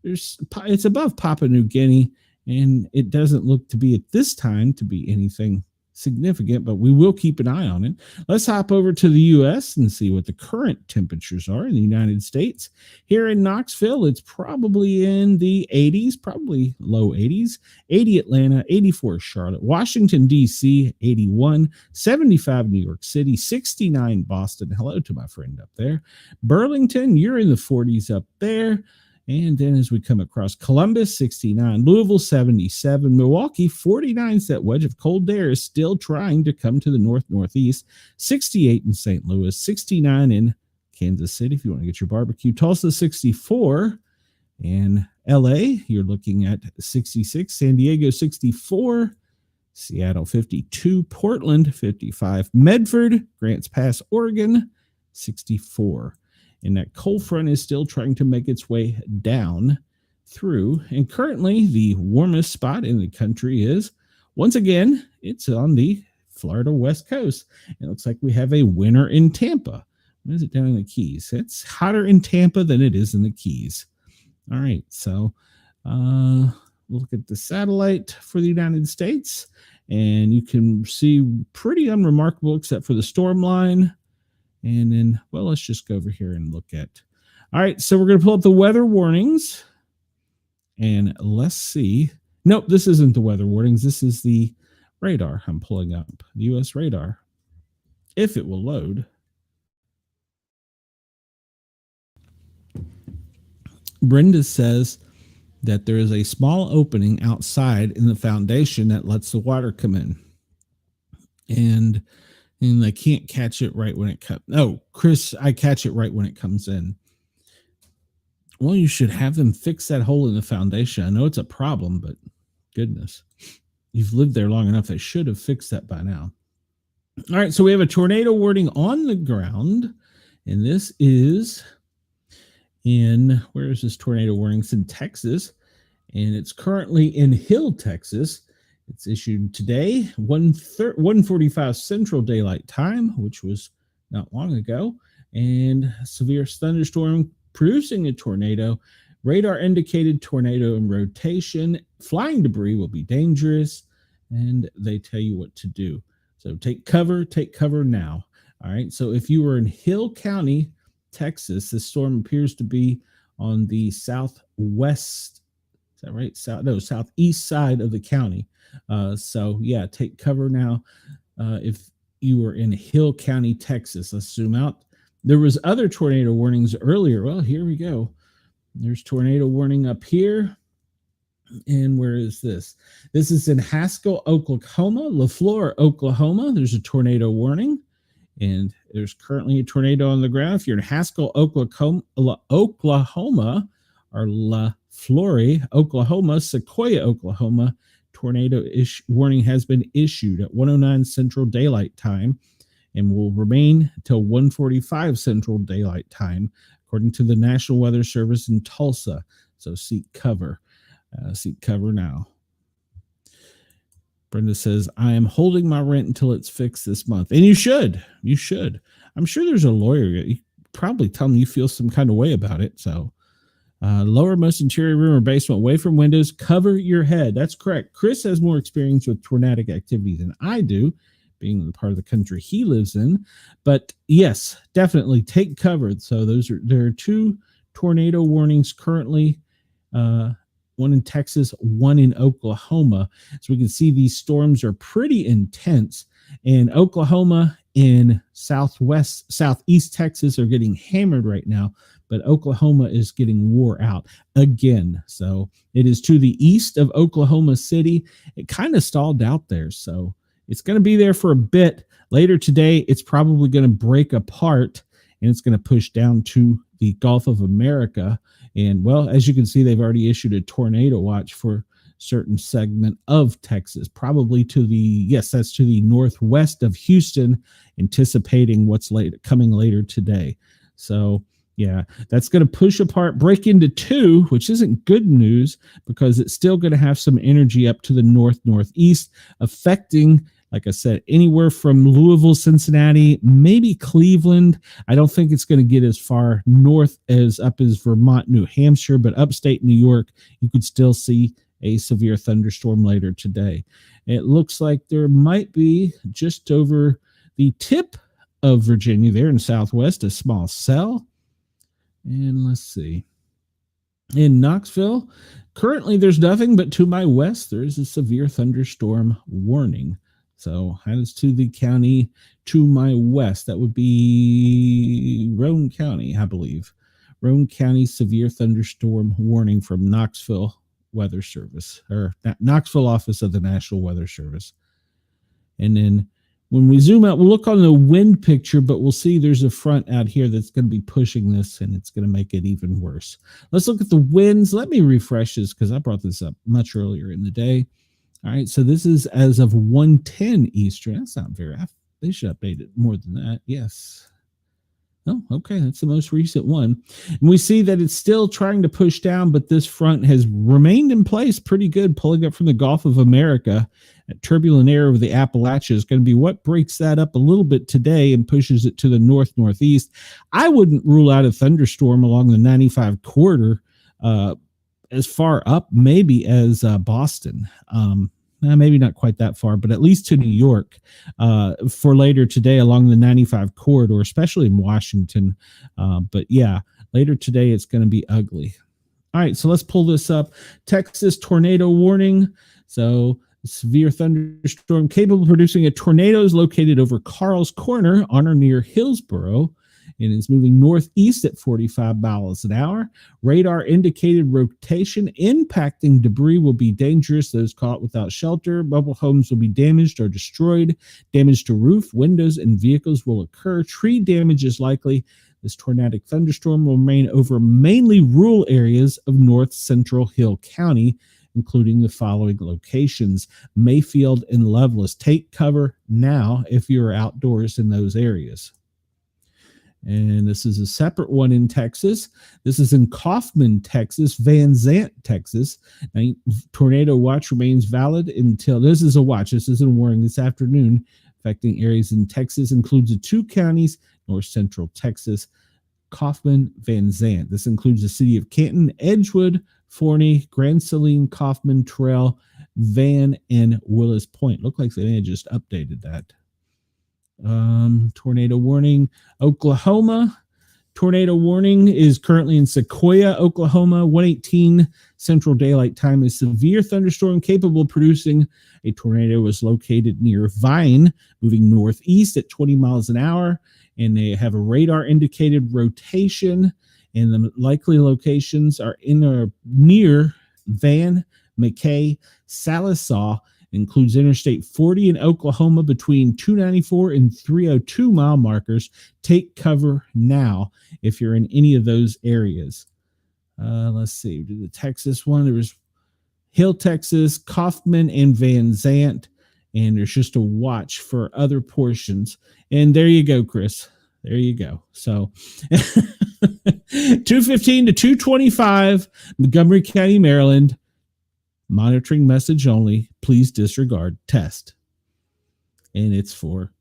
it's above Papua New Guinea. And it doesn't look to be at this time to be anything significant, but we will keep an eye on it. Let's hop over to the U.S. and see what the current temperatures are in the United States. Here in Knoxville, it's probably in the 80s, probably low 80s. 80 Atlanta, 84 Charlotte, Washington, D.C., 81, 75 New York City, 69 Boston. Hello to my friend up there. Burlington, you're in the 40s up there. And then as we come across Columbus, 69, Louisville, 77, Milwaukee, 49. That wedge of cold air is still trying to come to the northeast, 68 in St. Louis, 69 in Kansas City, if you want to get your barbecue. Tulsa, 64. And LA, you're looking at 66. San Diego, 64. Seattle, 52. Portland, 55. Medford, Grants Pass, Oregon, 64. And that cold front is still trying to make its way down through. And currently, the warmest spot in the country is, once again, it's on the Florida West Coast. It looks like we have a winter in Tampa. What is it down in the Keys? It's hotter in Tampa than it is in the Keys. All right, so we'll look at the satellite for the United States. And you can see pretty unremarkable except for the storm line. And then, well, let's just go over here and look at. All right, so we're going to pull up the weather warnings. And let's see. Nope, this isn't the weather warnings. This is the radar I'm pulling up, the U.S. radar, if it will load. Brenda says that there is a small opening outside in the foundation that lets the water come in. And they can't catch it right when it comes. Oh, Chris, I catch it right when it comes in. Well, you should have them fix that hole in the foundation. I know it's a problem, but goodness. You've lived there long enough. They should have fixed that by now. All right, so we have a tornado warning on the ground, and this is where is this tornado warning? It's in Texas, and it's currently in Hill, Texas. It's issued today, 1:45 Central Daylight Time, which was not long ago, and severe thunderstorm producing a tornado. Radar indicated tornado in rotation. Flying debris will be dangerous, and they tell you what to do. So take cover now. All right. So if you were in Hill County, Texas, this storm appears to be on the southwest. Is that right? Southeast side of the county. So yeah, take cover now. If you were in Hill County, Texas, let's zoom out. There was other tornado warnings earlier. Well, here we go. There's tornado warning up here. And where is this? This is in Haskell, Oklahoma, LaFleur, Oklahoma. There's a tornado warning, and there's currently a tornado on the ground. If you're in Haskell, Oklahoma, or LaFleur, Oklahoma, Sequoia, Oklahoma, tornado warning has been issued at 1:09 Central Daylight Time and will remain until 1:45 Central Daylight Time, according to the National Weather Service in Tulsa. So seek cover. Seek cover now. Brenda says, I am holding my rent until it's fixed this month. And you should. You should. I'm sure there's a lawyer. You probably tell them you feel some kind of way about it. So lowermost interior room or basement away from windows. Cover your head. That's correct. Chris has more experience with tornadic activity than I do, being the part of the country he lives in. But yes, definitely take cover. So there are two tornado warnings currently, one in Texas, one in Oklahoma. So we can see these storms are pretty intense. And Oklahoma and southeast Texas are getting hammered right now, but Oklahoma is getting wore out again. So it is to the east of Oklahoma City. It kind of stalled out there. So it's going to be there for a bit. Later today, it's probably going to break apart, and it's going to push down to the Gulf of America. And well, as you can see, they've already issued a tornado watch for certain segment of Texas, probably to the northwest of Houston, anticipating what's coming later today. So yeah, that's going to push apart, break into two, which isn't good news because it's still going to have some energy up to the northeast, affecting, like I said, anywhere from Louisville, Cincinnati, maybe Cleveland. I don't think it's going to get as far north as up as Vermont, New Hampshire, but upstate New York, you could still see a severe thunderstorm later today. It looks like there might be just over the tip of Virginia there in southwest, a small cell. And let's see. In Knoxville, currently there's nothing, but to my west, there is a severe thunderstorm warning. So that is to the county to my west. That would be Roane County, I believe. Roane County severe thunderstorm warning from Knoxville Weather Service, or Knoxville office of the National Weather Service. And then when we zoom out, we'll look on the wind picture, but we'll see there's a front out here that's going to be pushing this, and it's going to make it even worse. Let's look at the winds. Let me refresh this because I brought this up much earlier in the day. All right, so this is as of 1:10 Eastern. That's not very, they should update it more than that. Yes. Oh, okay, that's the most recent one. And we see that it's still trying to push down, but this front has remained in place pretty good, pulling up from the Gulf of America. That turbulent air over the Appalachia is going to be what breaks that up a little bit today and pushes it to the northeast. I wouldn't rule out a thunderstorm along the 95 corridor, as far up maybe as Boston. Maybe not quite that far, but at least to New York for later today along the 95 corridor, especially in Washington. But yeah, later today, it's going to be ugly. All right, so let's pull this up. Texas tornado warning. So severe thunderstorm capable of producing a tornado is located over Carl's Corner on or near Hillsborough. And is moving northeast at 45 miles an hour. Radar indicated rotation impacting debris will be dangerous. Those caught without shelter. Mobile homes will be damaged or destroyed. Damage to roof, windows, and vehicles will occur. Tree damage is likely. This tornadic thunderstorm will remain over mainly rural areas of north central Hill County. including the following locations: Mayfield and Loveless. Take cover now if you're outdoors in those areas. And this is a separate one in Texas. This is in Kaufman, Texas, Van Zant, Texas. Now, tornado watch remains valid until, this is a watch, this isn't a warning, this afternoon, affecting areas in Texas, includes the two counties, north central Texas, Kaufman, Van Zant. This includes the city of Canton, Edgewood, Forney, Grand Saline, Kaufman, Terrell, Van, and Willis Point. Look like they just updated that. Tornado warning, Oklahoma. Tornado warning is currently in Sequoia, Oklahoma. 1:18 Central Daylight Time. A severe thunderstorm capable of producing a tornado was located near Vine, moving northeast at 20 miles an hour. And they have a radar indicated rotation. And the likely locations are in or near Van, McKay, Salisaw. Includes Interstate 40 in Oklahoma between 294 and 302 mile markers. Take cover now if you're in any of those areas. Let's see, do the Texas one. There was Hill, Texas, Kaufman, and Van Zant. And there's just a watch for other portions. And there you go, Chris. There you go. So 215 to 225, Montgomery County, Maryland. Monitoring message only. Please disregard test. And it's for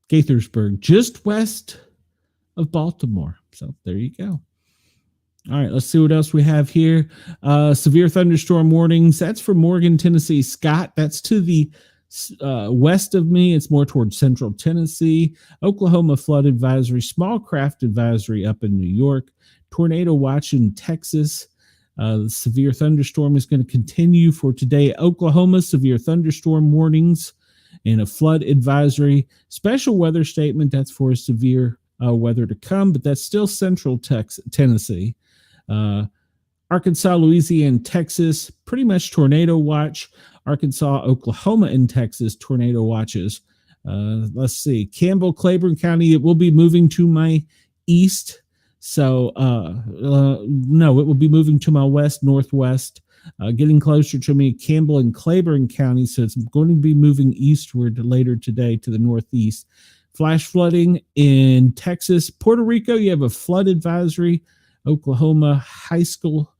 Gaithersburg, just west of Baltimore. So there you go. All right, let's see what else we have here. Severe thunderstorm warnings. That's for Morgan, Tennessee. Scott, that's to the west of me. It's more towards central Tennessee. Oklahoma flood advisory. Small craft advisory up in New York. Tornado watch in Texas. The severe thunderstorm is going to continue for today. Oklahoma, severe thunderstorm warnings and a flood advisory. Special weather statement, that's for severe weather to come, but that's still central Tennessee. Arkansas, Louisiana, Texas, pretty much tornado watch. Arkansas, Oklahoma, and Texas, tornado watches. Let's see. Campbell, Claiborne County, it will be moving to my east. So, no, it will be moving to my west, northwest, getting closer to me, Campbell and Claiborne County. So it's going to be moving eastward later today to the northeast. Flash flooding in Texas. Puerto Rico, you have a flood advisory. Oklahoma, high school,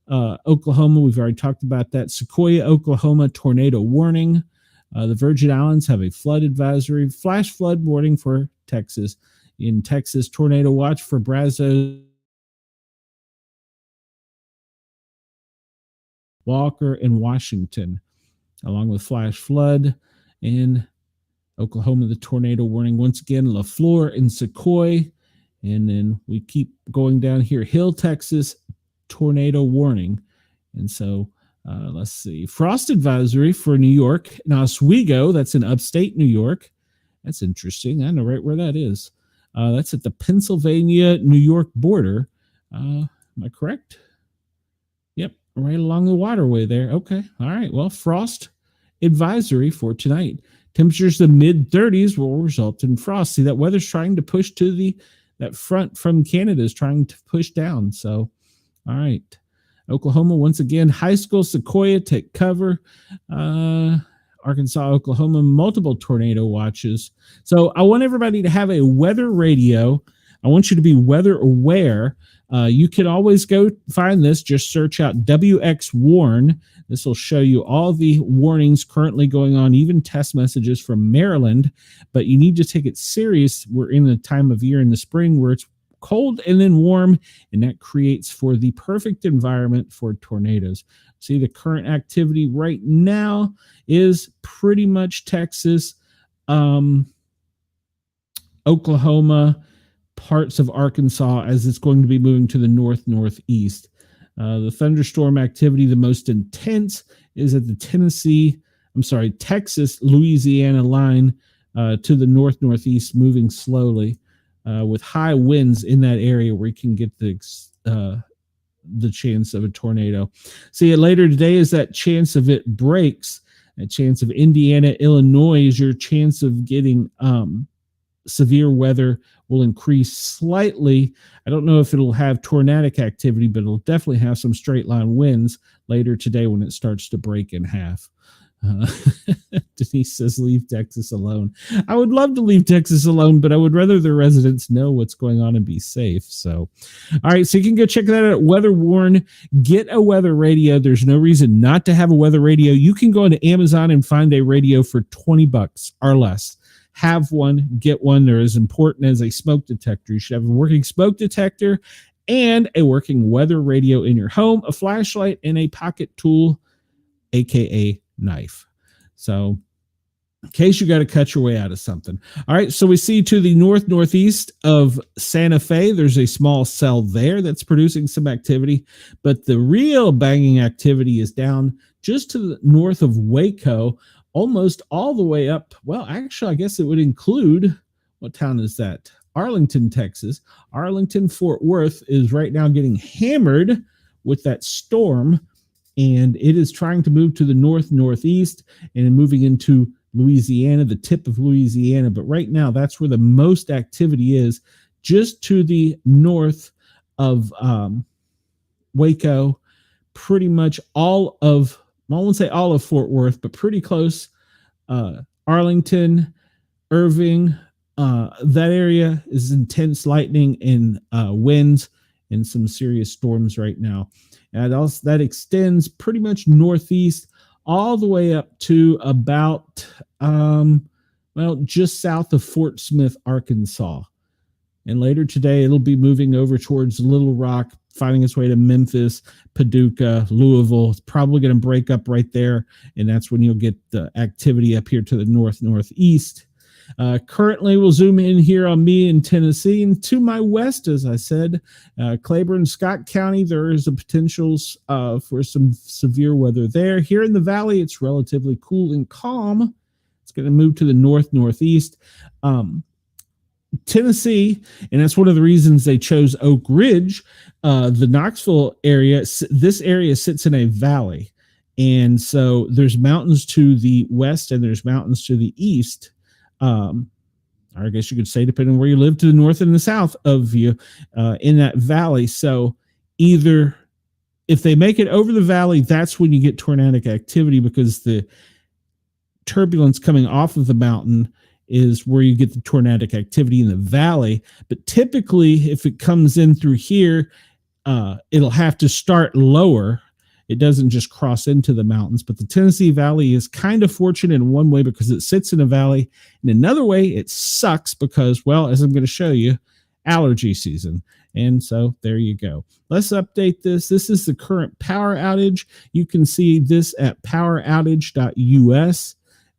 Oklahoma, we've already talked about that. Sequoia, Oklahoma, tornado warning. The Virgin Islands have a flood advisory. Flash flood warning for Texas. In Texas, tornado watch for Brazos, Walker, and Washington, along with flash flood. In Oklahoma, the tornado warning once again, LaFleur and Sequoia. And then we keep going down here. Hill, Texas, tornado warning. And so let's see. Frost advisory for New York. Now, Oswego, that's in upstate New York. That's interesting. I know right where that is. That's at the Pennsylvania-New York border. Am I correct? Yep, right along the waterway there. Okay, all right. Well, frost advisory for tonight. Temperatures in the mid-30s will result in frost. See, that weather's trying to push to that front from Canada is trying to push down. So, all right. Oklahoma, once again, high school, Sequoia, take cover. Arkansas, Oklahoma, multiple tornado watches. So I want everybody to have a weather radio. I want you to be weather aware. You can always go find this. Just search out WX Warn. This will show you all the warnings currently going on, even test messages from Maryland. But you need to take it serious. We're in a time of year in the spring where it's cold and then warm, and that creates for the perfect environment for tornadoes. See, the current activity right now is pretty much Texas, Oklahoma, parts of Arkansas, as it's going to be moving to the northeast. The thunderstorm activity, the most intense, is at the Texas, Louisiana line to the northeast, moving slowly with high winds in that area where you can get the chance of a tornado. See, later today is that chance of it breaks. That chance of Indiana, Illinois is your chance of getting severe weather will increase slightly. I don't know if it'll have tornadic activity, but it'll definitely have some straight line winds later today when it starts to break in half. Denise says, leave Texas alone. I would love to leave Texas alone, but I would rather the residents know what's going on and be safe. So, all right, so you can go check that out at Weather Warn. Get a weather radio. There's no reason not to have a weather radio. You can go into Amazon and find a radio for $20 or less. Have one, get one. They're as important as a smoke detector. You should have a working smoke detector and a working weather radio in your home, a flashlight, and a pocket tool, aka knife. So in case you got to cut your way out of something. All right, so we see to the northeast of Santa Fe, there's a small cell there that's producing some activity, but the real banging activity is down just to the north of Waco, almost all the way up. Well, actually, I guess it would include, what town is that? Arlington, Texas. Arlington, Fort Worth is right now getting hammered with that storm, and it is trying to move to the northeast and moving into Louisiana, the tip of Louisiana. But right now, that's where the most activity is, just to the north of Waco, pretty much all of, I won't say all of Fort Worth, but pretty close. Arlington, Irving, that area is intense lightning and winds and some serious storms right now. And also that extends pretty much northeast all the way up to about, just south of Fort Smith, Arkansas. And later today, it'll be moving over towards Little Rock, finding its way to Memphis, Paducah, Louisville. It's probably going to break up right there, and that's when you'll get the activity up here to the northeast. Currently, we'll zoom in here on me in Tennessee, and to my west, as I said, Claiborne, Scott County, there is a potential for some severe weather there. Here in the valley, it's relatively cool and calm. It's going to move to the northeast. Tennessee, and that's one of the reasons they chose Oak Ridge, the Knoxville area. This area sits in a valley, and so there's mountains to the west and there's mountains to the east. I guess you could say, depending on where you live, to the north and the south of you in that valley. So either if they make it over the valley, that's when you get tornadic activity, because the turbulence coming off of the mountain is where you get the tornadic activity in the valley. But typically, if it comes in through here, it'll have to start lower. It doesn't just cross into the mountains. But the Tennessee Valley is kind of fortunate in one way because it sits in a valley. In another way, it sucks because, well, as I'm going to show you, allergy season. And so there you go. Let's update this. This is the current power outage. You can see this at poweroutage.us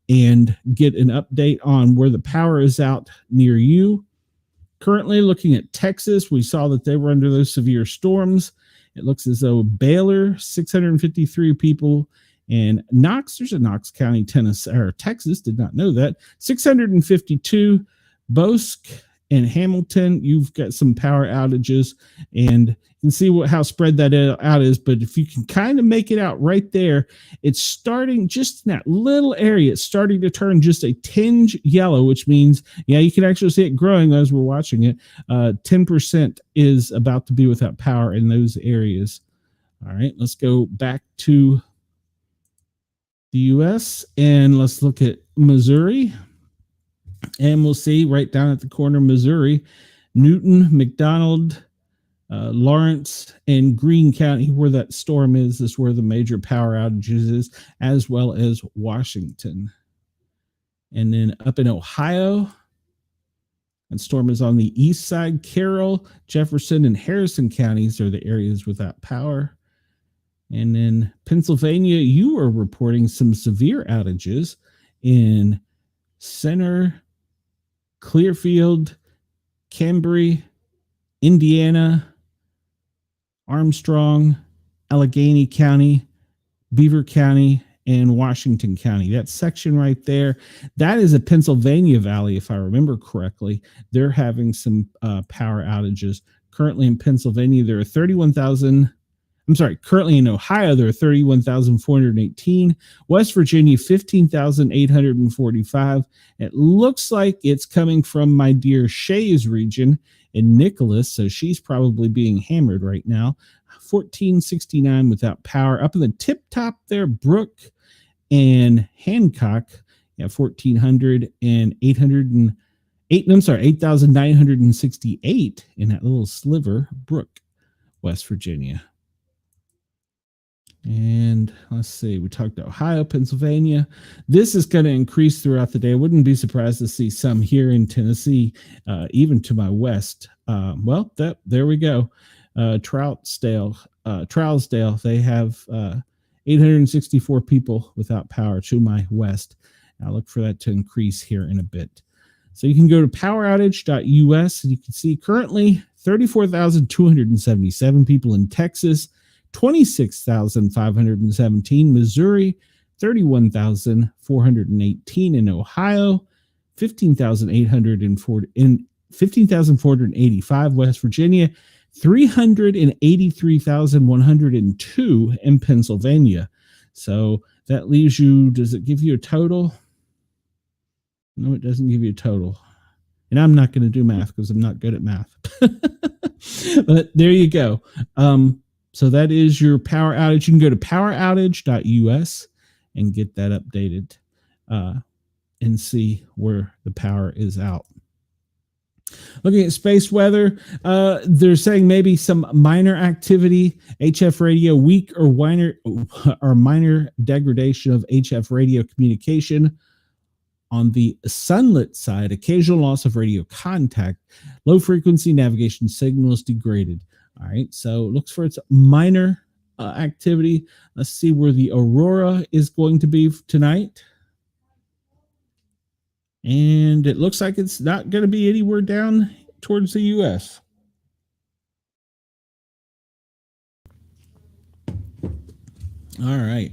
and get an update on where the power is out near you. Currently looking at Texas, we saw that they were under those severe storms. It looks as though Baylor, 653 people, and Knox, there's a Knox County, Tennessee, or Texas, did not know that, 652. Bosque and Hamilton, you've got some power outages, and you can see how spread that out is. But if you can kind of make it out right there, it's starting just in that little area. It's starting to turn just a tinge yellow, which means, yeah, you can actually see it growing as we're watching it. 10% is about to be without power in those areas. All right, let's go back to the U.S. and let's look at Missouri. And we'll see right down at the corner, Missouri, Newton, McDonald, Lawrence, and Greene County, where that storm is where the major power outages is, as well as Washington. And then up in Ohio, that storm is on the east side. Carroll, Jefferson, and Harrison counties are the areas without power. And then Pennsylvania, you are reporting some severe outages in Center, Clearfield, Cambry, Indiana, Armstrong, Allegheny County, Beaver County, and Washington County. That section right there, that is a Pennsylvania Valley, if I remember correctly. They're having some power outages. Currently in Pennsylvania, there are I'm sorry, currently in Ohio, there are 31,418. West Virginia, 15,845. It looks like it's coming from my dear Shay's region in Nicholas, so she's probably being hammered right now. 1469 without power. Up in the tip top there, Brooke and Hancock, 1,400 and 808. I'm sorry, 8,968 in that little sliver, Brooke, West Virginia. And let's see, we talked Ohio, Pennsylvania. This is going to increase throughout the day. I wouldn't be surprised to see some here in Tennessee, even to my west. There we go. Trousdale, they have 864 people without power to my west. I'll look for that to increase here in a bit. So you can go to poweroutage.us and you can see currently 34,277 people in Texas, 26,517 Missouri, 31,418 in Ohio, 15,485 West Virginia, 383,102 in Pennsylvania. So that leaves you, does it give you a total? No, it doesn't give you a total. And I'm not going to do math because I'm not good at math. But there you go. So that is your power outage. You can go to poweroutage.us and get that updated and see where the power is out. Looking at space weather, they're saying maybe some minor activity, HF radio weak or minor degradation of HF radio communication. On the sunlit side, occasional loss of radio contact, low frequency navigation signals degraded. All right, so looks for its minor activity. Let's see where the aurora is going to be tonight. And it looks like it's not going to be anywhere down towards the U.S. All right.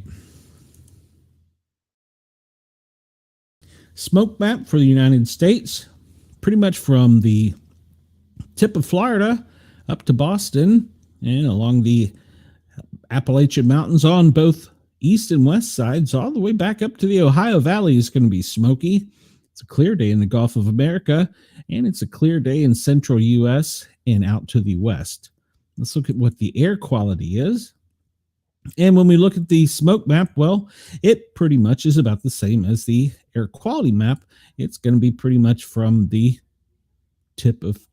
Smoke map for the United States, pretty much from the tip of Florida up to Boston and along the Appalachian Mountains on both east and west sides, all the way back up to the Ohio Valley is going to be smoky. It's a clear day in the Gulf of America, and it's a clear day in central U.S. and out to the west. Let's look at what the air quality is. And when we look at the smoke map, well, it pretty much is about the same as the air quality map. It's going to be pretty much from the tip of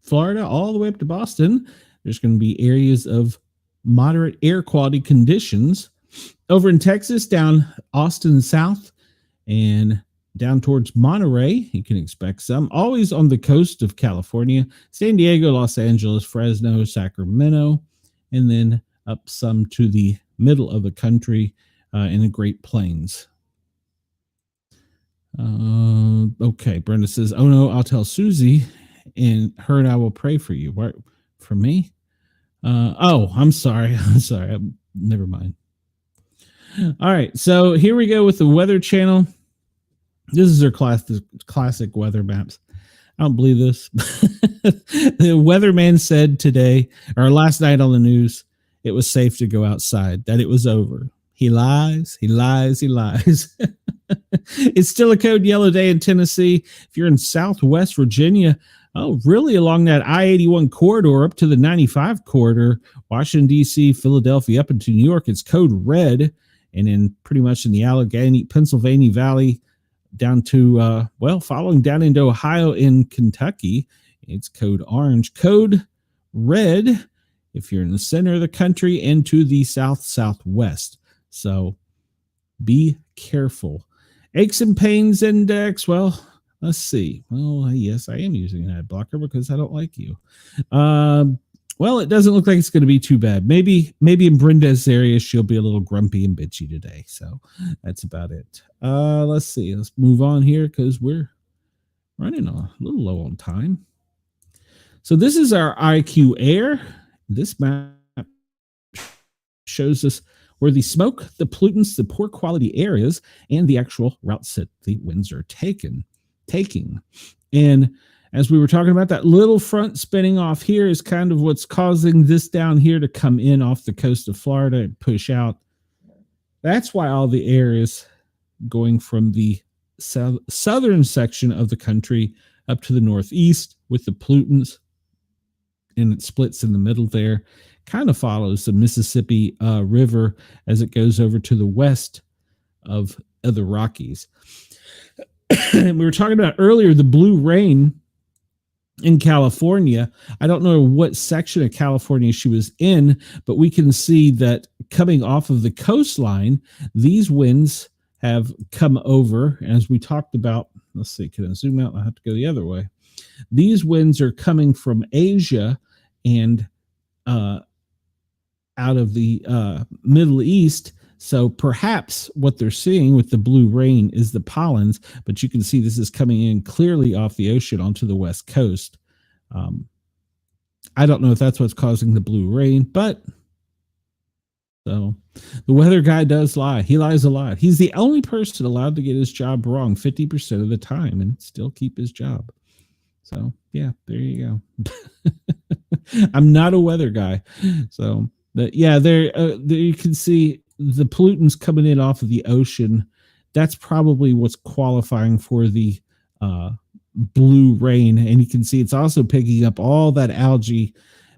Florida all the way up to Boston. There's going to be areas of moderate air quality conditions. Over in Texas, down Austin south and down towards Monterey, you can expect some. Always on the coast of California, San Diego, Los Angeles, Fresno, Sacramento, and then up some to the middle of the country in the Great Plains. Okay, Brenda says, oh no, I'll tell Susie and her and I will pray for you. What, for me? I'm sorry. Never mind. All right, so here we go with the Weather Channel. This is their classic weather maps. I don't believe this. The weatherman said today, or last night on the news, it was safe to go outside, that it was over. He lies. It's still a code yellow day in Tennessee. If you're in Southwest Virginia, really along that I-81 corridor up to the 95 corridor, Washington, D.C., Philadelphia, up into New York, it's code red. And then pretty much in the Allegheny, Pennsylvania Valley, down to, following down into Ohio and Kentucky, it's code orange. Code red if you're in the center of the country and to the southwest. So be careful. Aches and pains index. Well, let's see. Well, yes, I am using an ad blocker because I don't like you. It doesn't look like it's going to be too bad. Maybe in Brenda's area, she'll be a little grumpy and bitchy today. So that's about it. Let's see. Let's move on here because we're running a little low on time. So this is our IQ Air. This map shows us where the smoke, the pollutants, the poor quality air is, and the actual routes that the winds are taking. And as we were talking about, that little front spinning off here is kind of what's causing this down here to come in off the coast of Florida and push out. That's why all the air is going from the southern section of the country up to the northeast with the pollutants, and it splits in the middle there. Kind of follows the Mississippi River as it goes over to the west of the Rockies. We were talking about earlier the blue rain in California. I don't know what section of California she was in, but we can see that coming off of the coastline, these winds have come over. As we talked about, let's see, can I zoom out? I have to go the other way. These winds are coming from Asia and out of the Middle East. So perhaps what they're seeing with the blue rain is the pollens, but you can see this is coming in clearly off the ocean onto the west coast. I don't know if that's what's causing the blue rain, but so the weather guy does lie. He lies a lot. He's the only person allowed to get his job wrong 50% of the time and still keep his job. So yeah, there you go. I'm not a weather guy. So but yeah, there you can see the pollutants coming in off of the ocean. That's probably what's qualifying for the blue rain. And you can see it's also picking up all that algae,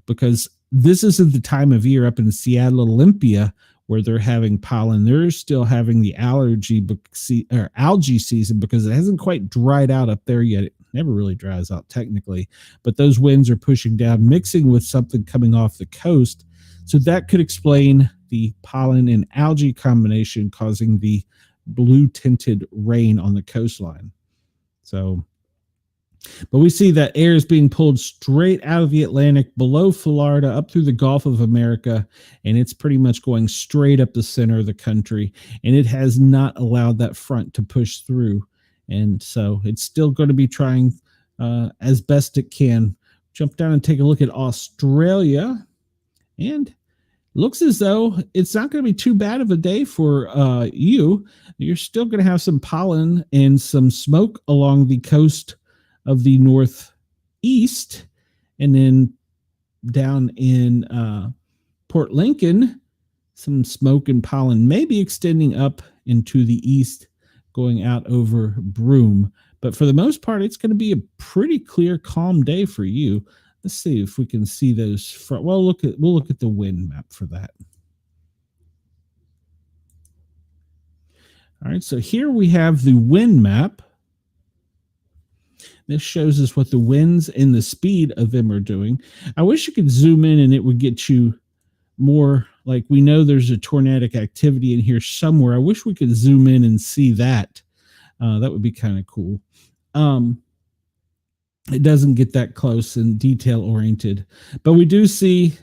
because this isn't the time of year up in Seattle, Olympia, where they're having pollen. They're still having the algae season, because it hasn't quite dried out up there yet. It never really dries out technically, but those winds are pushing down, mixing with something coming off the coast. So that could explain the pollen and algae combination causing the blue tinted rain on the coastline. So, but we see that air is being pulled straight out of the Atlantic below Florida up through the Gulf of America, and it's pretty much going straight up the center of the country, and it has not allowed that front to push through. And so it's still going to be trying as best it can. Jump down and take a look at Australia, and looks as though it's not going to be too bad of a day for you. You're still going to have some pollen and some smoke along the coast of the northeast, and then down in Port Lincoln, some smoke and pollen may be extending up into the east, going out over Broome. But for the most part, it's going to be a pretty clear, calm day for you. Let's see if we can see those. Well, we'll look at the wind map for that. All right, so here we have the wind map. This shows us what the winds and the speed of them are doing. I wish you could zoom in and it would get you more, like, we know there's a tornadic activity in here somewhere. I wish we could zoom in and see that. That would be kind of cool. It doesn't get that close and detail oriented, but we do see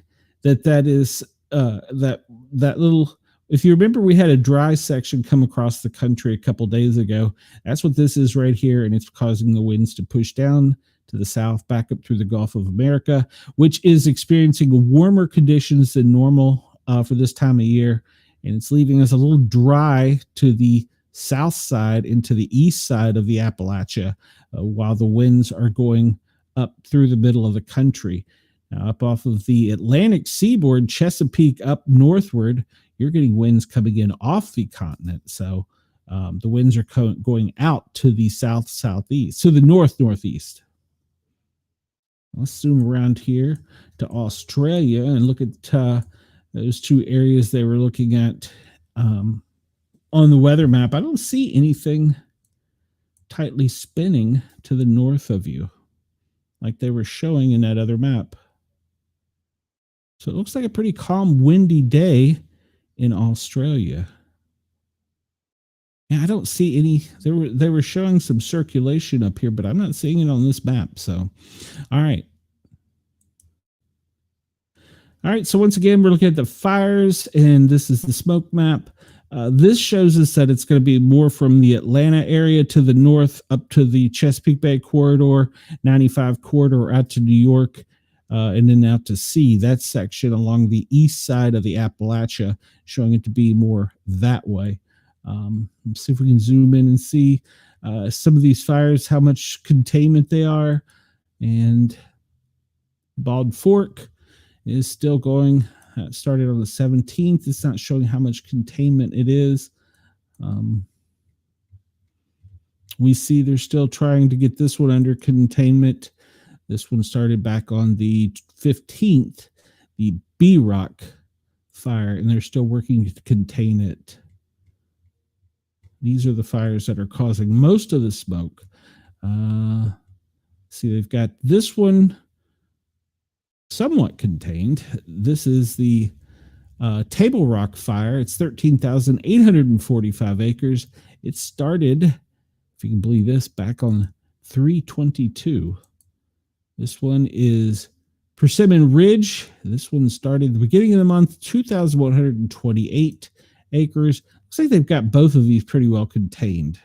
that is that little, if you remember, we had a dry section come across the country a couple days ago. That's what this is right here, and it's causing the winds to push down to the south, back up through the Gulf of America, which is experiencing warmer conditions than normal for this time of year, and it's leaving us a little dry to the south side into the east side of the Appalachia, while the winds are going up through the middle of the country. Now, up off of the Atlantic seaboard, Chesapeake up northward, you're getting winds coming in off the continent. So the winds are going out to the south-southeast, to the north-northeast. Let's zoom around here to Australia and look at those two areas they were looking at on the weather map. I don't see anything tightly spinning to the north of you like they were showing in that other map. So it looks like a pretty calm, windy day in Australia. Yeah, I don't see any. They were showing some circulation up here, but I'm not seeing it on this map. So, all right. All right, so once again, we're looking at the fires, and this is the smoke map. This shows us that it's going to be more from the Atlanta area to the north up to the Chesapeake Bay corridor, 95 corridor out to New York, and then out to sea. That section along the east side of the Appalachia, showing it to be more that way. Let's see if we can zoom in and see some of these fires, how much containment they are. And Bald Fork is still going. It started on the 17th. It's not showing how much containment it is. We see they're still trying to get this one under containment. This one started back on the 15th, the B-Rock fire, and they're still working to contain it. These are the fires that are causing most of the smoke. See, they've got this one somewhat contained. This is the Table Rock fire. It's 13,845 acres. It started, if you can believe this, back on 3/22. This one is Persimmon Ridge. This one started at the beginning of the month, 2,128 acres. Looks like they've got both of these pretty well contained.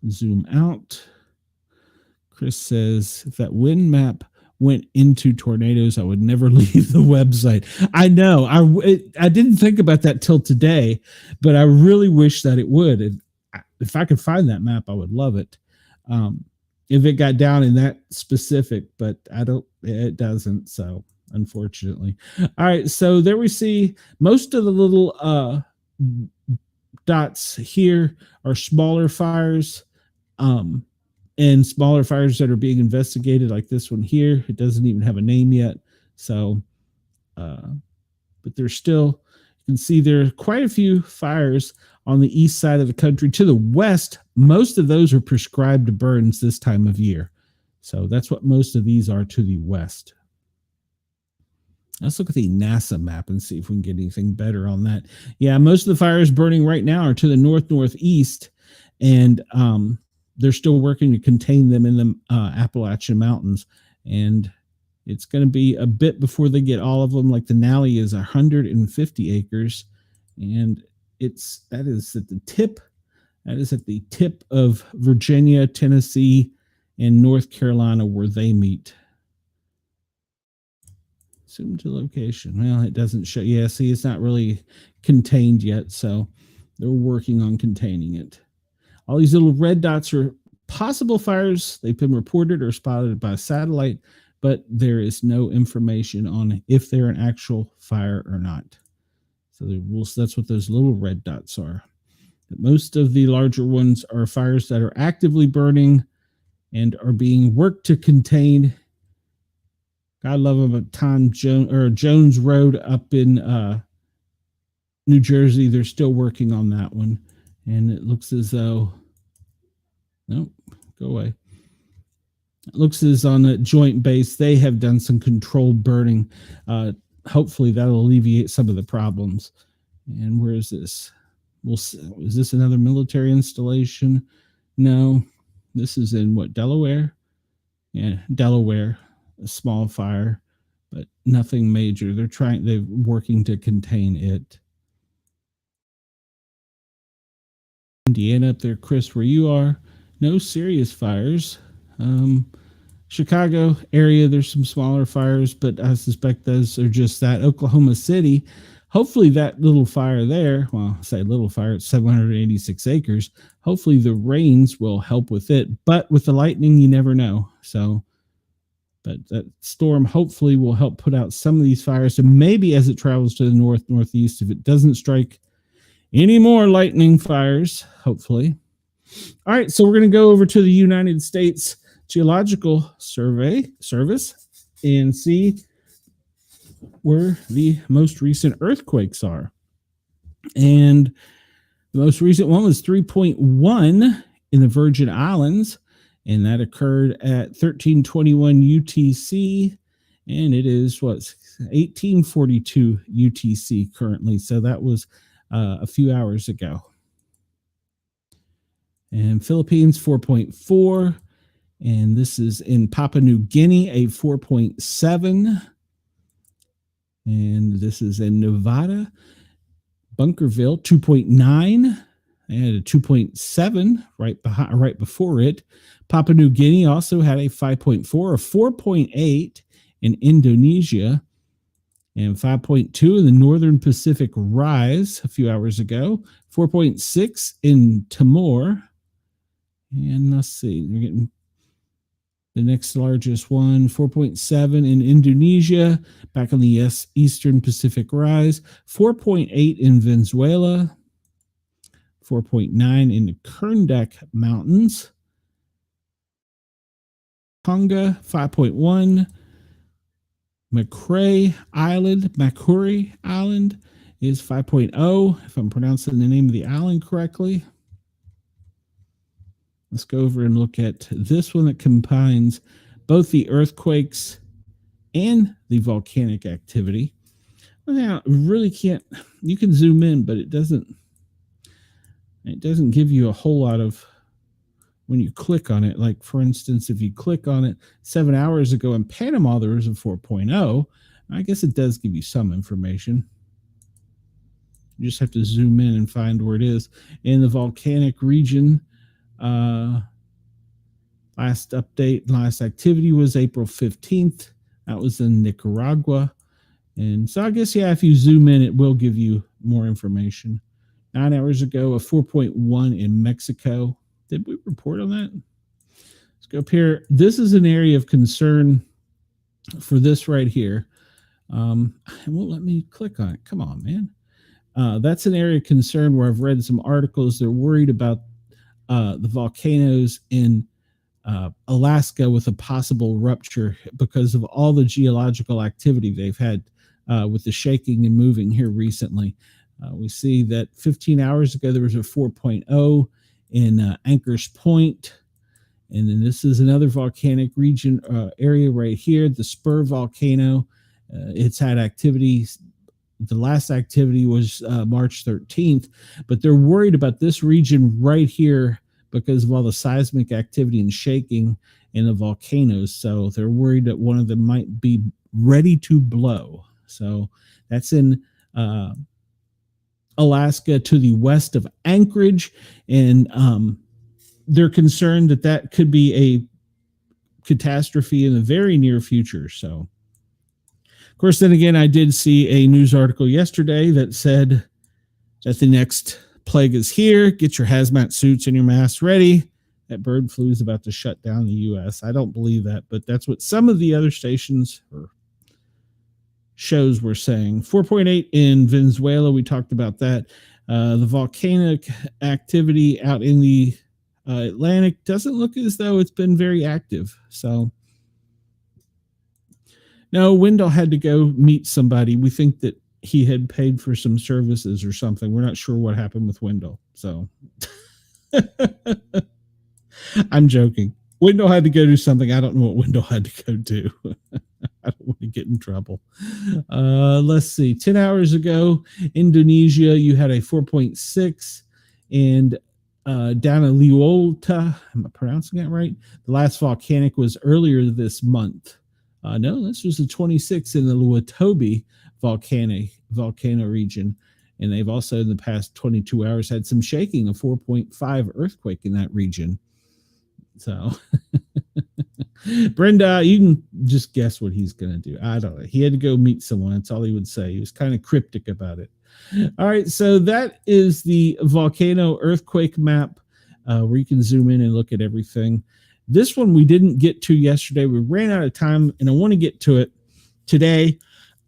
Zoom out. Chris says, if that wind map went into tornadoes, I would never leave the website. I know. I didn't think about that till today, but I really wish that it would. And if I could find that map, I would love it. If it got down in that specific, but it doesn't. So unfortunately. All right. So there we see most of the little dots here are smaller fires. And smaller fires that are being investigated, like this one here. It doesn't even have a name yet. So, but there's still, you can see there are quite a few fires on the east side of the country. To the west, most of those are prescribed burns this time of year. So that's what most of these are to the west. Let's look at the NASA map and see if we can get anything better on that. Yeah, most of the fires burning right now are to the northeast, and they're still working to contain them in the Appalachian Mountains. And it's going to be a bit before they get all of them. Like Denali is 150 acres, and that is at the tip. That is at the tip of Virginia, Tennessee, and North Carolina, where they meet. Zoom to location. Well, it doesn't show. Yeah, see, it's not really contained yet, so they're working on containing it. All these little red dots are possible fires. They've been reported or spotted by satellite, but there is no information on if they're an actual fire or not. So that's what those little red dots are. Most of the larger ones are fires that are actively burning and are being worked to contain. God love them, but Jones Road up in New Jersey, they're still working on that one. And it looks as though, nope, go away. It looks as on a joint base, they have done some controlled burning. Hopefully that'll alleviate some of the problems. And where is this? Is this another military installation? No, this is in what, Delaware? Yeah, Delaware, a small fire, but nothing major. They're working to contain it. Indiana up there, Chris, where you are, no serious fires. Chicago area, there's some smaller fires, but I suspect those are just that. Oklahoma City, hopefully that little fire there, well, I say little fire, it's 786 acres. Hopefully the rains will help with it, but with the lightning, you never know. So, but that storm hopefully will help put out some of these fires, and maybe as it travels to the northeast, if it doesn't strike any more lightning fires, hopefully. All right, so we're going to go over to the United States Geological Service and see where the most recent earthquakes are. And the most recent one was 3.1 in the Virgin Islands, and that occurred at 1321 UTC, and it is 1842 UTC currently. So that was a few hours ago. And Philippines 4.4, and this is in Papua New Guinea, a 4.7, and this is in Nevada, Bunkerville 2.9, and a 2.7 right before it. Papua New Guinea also had a 5.4, a 4.8 in Indonesia, and 5.2 in the Northern Pacific Rise a few hours ago, 4.6 in Timor. And let's see, we're getting The next largest one, 4.7 in Indonesia, back on the Eastern Pacific Rise, 4.8 in Venezuela, 4.9 in the Kerndek Mountains, Tonga, 5.1, Macquarie Island is 5.0, if I'm pronouncing the name of the island correctly. Let's go over and look at this one that combines both the earthquakes and the volcanic activity. Now, really can't, you can zoom in, but it doesn't give you a whole lot of, when you click on it. Like, for instance, if you click on it 7 hours ago in Panama, there was a 4.0. I guess it does give you some information. You just have to zoom in and find where it is. In the volcanic region, last activity was April 15th. That was in Nicaragua. And so I guess, yeah, if you zoom in, it will give you more information. 9 hours ago, a 4.1 in Mexico. Did we report on that? Let's go up here. This is an area of concern for this right here. It won't let me click on it. Come on, man. That's an area of concern where I've read some articles. They're worried about the volcanoes in Alaska with a possible rupture because of all the geological activity they've had with the shaking and moving here recently. We see that 15 hours ago, there was a 4.0 in Anchorage Point. And then this is another volcanic region area right here, the Spur volcano. It's had activities. The last activity was March 13th, but they're worried about this region right here because of all the seismic activity and shaking in the volcanoes. So they're worried that one of them might be ready to blow. So that's in Alaska to the west of Anchorage. And they're concerned that that could be a catastrophe in the very near future. So, of course, then again, I did see a news article yesterday that said that the next plague is here. Get your hazmat suits and your masks ready. That bird flu is about to shut down the U.S. I don't believe that, but that's what some of the other stations or shows were saying. 4.8 in Venezuela. We talked about that. The volcanic activity out in the Atlantic doesn't look as though it's been very active. So, no, Wendell had to go meet somebody. We think that he had paid for some services or something. We're not sure what happened with Wendell. So, I'm joking. Wendell had to go do something. I don't know what Wendell had to go do. I don't want to get in trouble. Let's see. 10 hours ago, Indonesia, you had a 4.6. And down in Liolta, am I pronouncing that right? The last volcanic was earlier this month. No, this was the 26th in the Luatobi volcano region. And they've also, in the past 22 hours, had some shaking, a 4.5 earthquake in that region. So, Brenda, you can just guess what he's going to do. I don't know. He had to go meet someone. That's all he would say. He was kind of cryptic about it. All right. So that is the volcano earthquake map where you can zoom in and look at everything. This one we didn't get to yesterday. We ran out of time, and I want to get to it today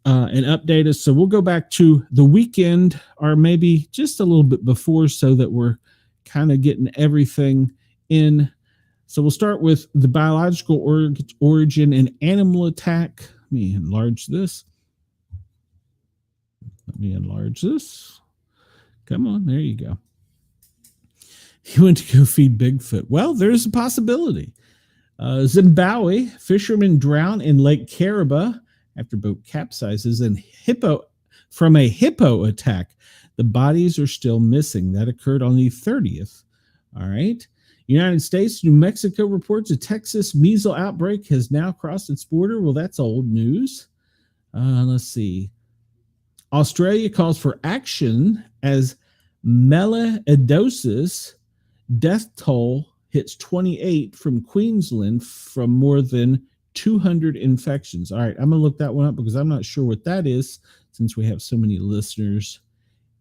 and update us. So we'll go back to the weekend or maybe just a little bit before so that we're kind of getting everything in. So we'll start with the biological origin and animal attack. Let me enlarge this. Come on, there you go. He went to go feed Bigfoot. Well, there's a possibility. Zimbabwe, fishermen drown in Lake Kariba after boat capsizes and from a hippo attack. The bodies are still missing. That occurred on the 30th. All right. United States, New Mexico reports a Texas measles outbreak has now crossed its border. Well, that's old news. Let's see. Australia calls for action as melioidosis death toll hits 28 from Queensland from more than 200 infections. All right, I'm going to look that one up because I'm not sure what that is since we have so many listeners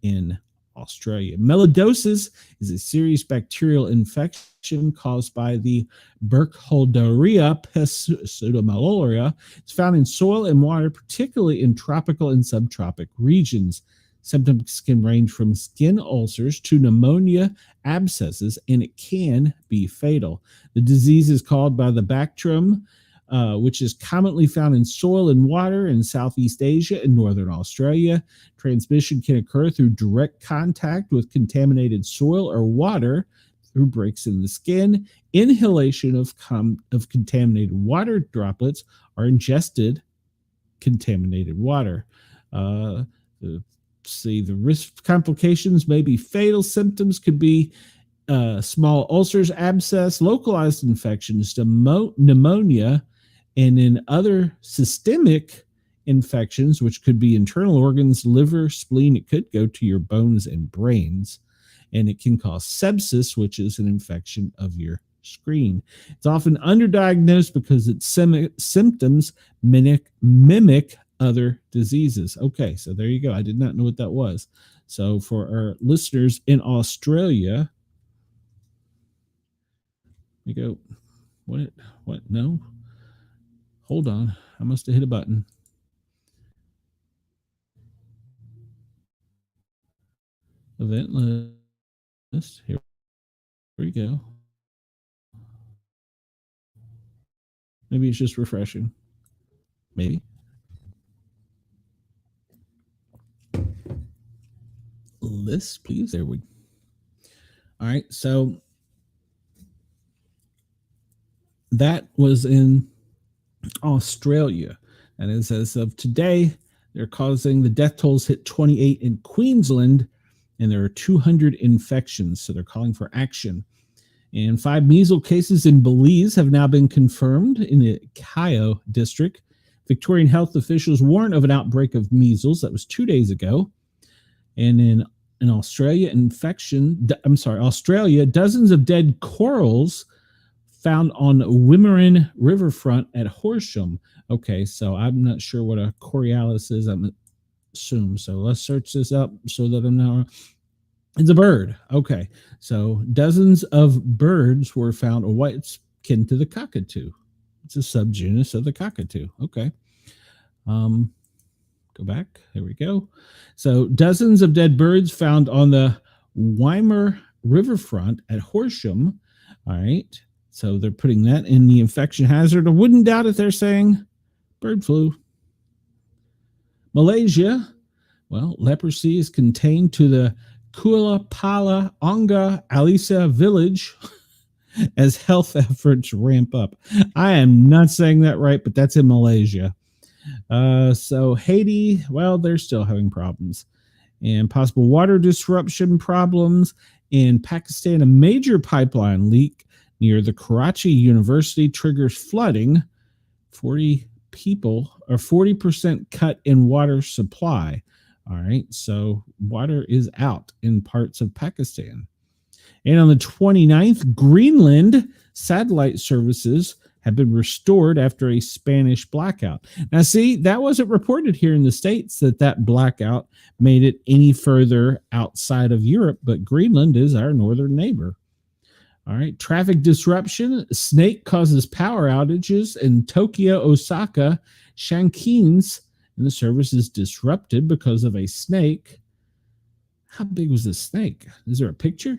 in Australia. Melioidosis is a serious bacterial infection caused by the Burkholderia pseudomalaria. It's found in soil and water, particularly in tropical and subtropic regions. Symptoms can range from skin ulcers to pneumonia, abscesses, and it can be fatal. The disease is caused by the bacterium, which is commonly found in soil and water in Southeast Asia and Northern Australia. Transmission can occur through direct contact with contaminated soil or water, through breaks in the skin, inhalation of contaminated water droplets, or ingested contaminated water. The risk complications may be fatal. Symptoms could be small ulcers, abscess, localized infections, pneumonia, and in other systemic infections, which could be internal organs, liver, spleen. It could go to your bones and brains, and it can cause sepsis, which is an infection of your screen. It's often underdiagnosed because its symptoms mimic other diseases. Okay, so there you go. I did not know what that was. So for our listeners in Australia, we go, what? No, hold on. I must have hit a button. Event list. Here we go. Maybe it's just refreshing. Maybe. List, please. There we go. All right. So that was in Australia. And as of today, they're causing the death tolls hit 28 in Queensland, and there are 200 infections. So they're calling for action. And 5 measles cases in Belize have now been confirmed in the Cayo district. Victorian health officials warn of an outbreak of measles. That was 2 days ago. And in Australia, Australia, dozens of dead corals found on Wimmera riverfront at Horsham. Okay, so I'm not sure what a Coriolis is. I'm assume. So let's search this up so that I'm now. It's a bird. Okay, so dozens of birds were found, or what's akin to the cockatoo. It's a subgenus of the cockatoo. Okay. Go back. There we go. So dozens of dead birds found on the Wimmera riverfront at Horsham. All right. So they're putting that in the infection hazard. I wouldn't doubt it. They're saying bird flu. Malaysia. Well, leprosy is contained to the Kuala Onga Alisa village as health efforts ramp up. I am not saying that right, but that's in Malaysia. So Haiti, well, they're still having problems, and possible water disruption problems. In Pakistan, a major pipeline leak near the Karachi University triggers flooding. 40% cut in water supply. All right, so water is out in parts of Pakistan. And on the 29th, Greenland satellite services have been restored after a Spanish blackout. Now, see, that wasn't reported here in the States that blackout made it any further outside of Europe, but Greenland is our northern neighbor. All right, traffic disruption. Snake causes power outages in Tokyo, Osaka, Shankins, and the service is disrupted because of a snake. How big was this snake? Is there a picture?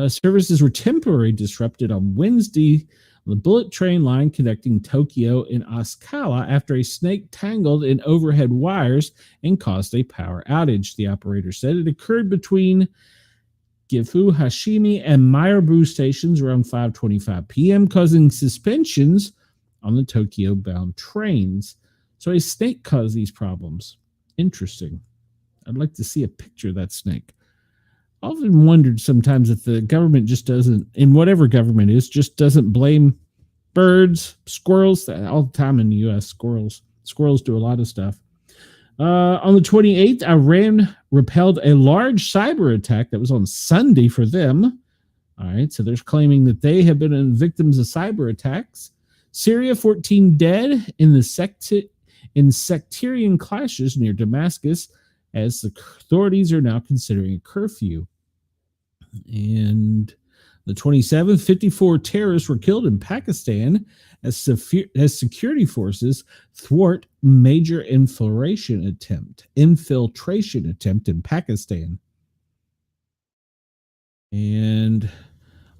Services were temporarily disrupted on Wednesday on the bullet train line connecting Tokyo and Osaka after a snake tangled in overhead wires and caused a power outage. The operator said it occurred between Gifu, Hashimi, and Mayobu stations around 5:25 p.m., causing suspensions on the Tokyo-bound trains. So a snake caused these problems. Interesting. I'd like to see a picture of that snake. I've often wondered sometimes if the government just doesn't, in whatever government is, just doesn't blame birds, squirrels. All the time in the U.S., squirrels do a lot of stuff. On the 28th, Iran repelled a large cyber attack that was on Sunday for them. All right, so they're claiming that they have been victims of cyber attacks. Syria, 14 dead in sectarian clashes near Damascus. as the authorities are now considering a curfew. And the 27th, 54 terrorists were killed in Pakistan as security forces thwart major infiltration attempt in Pakistan. And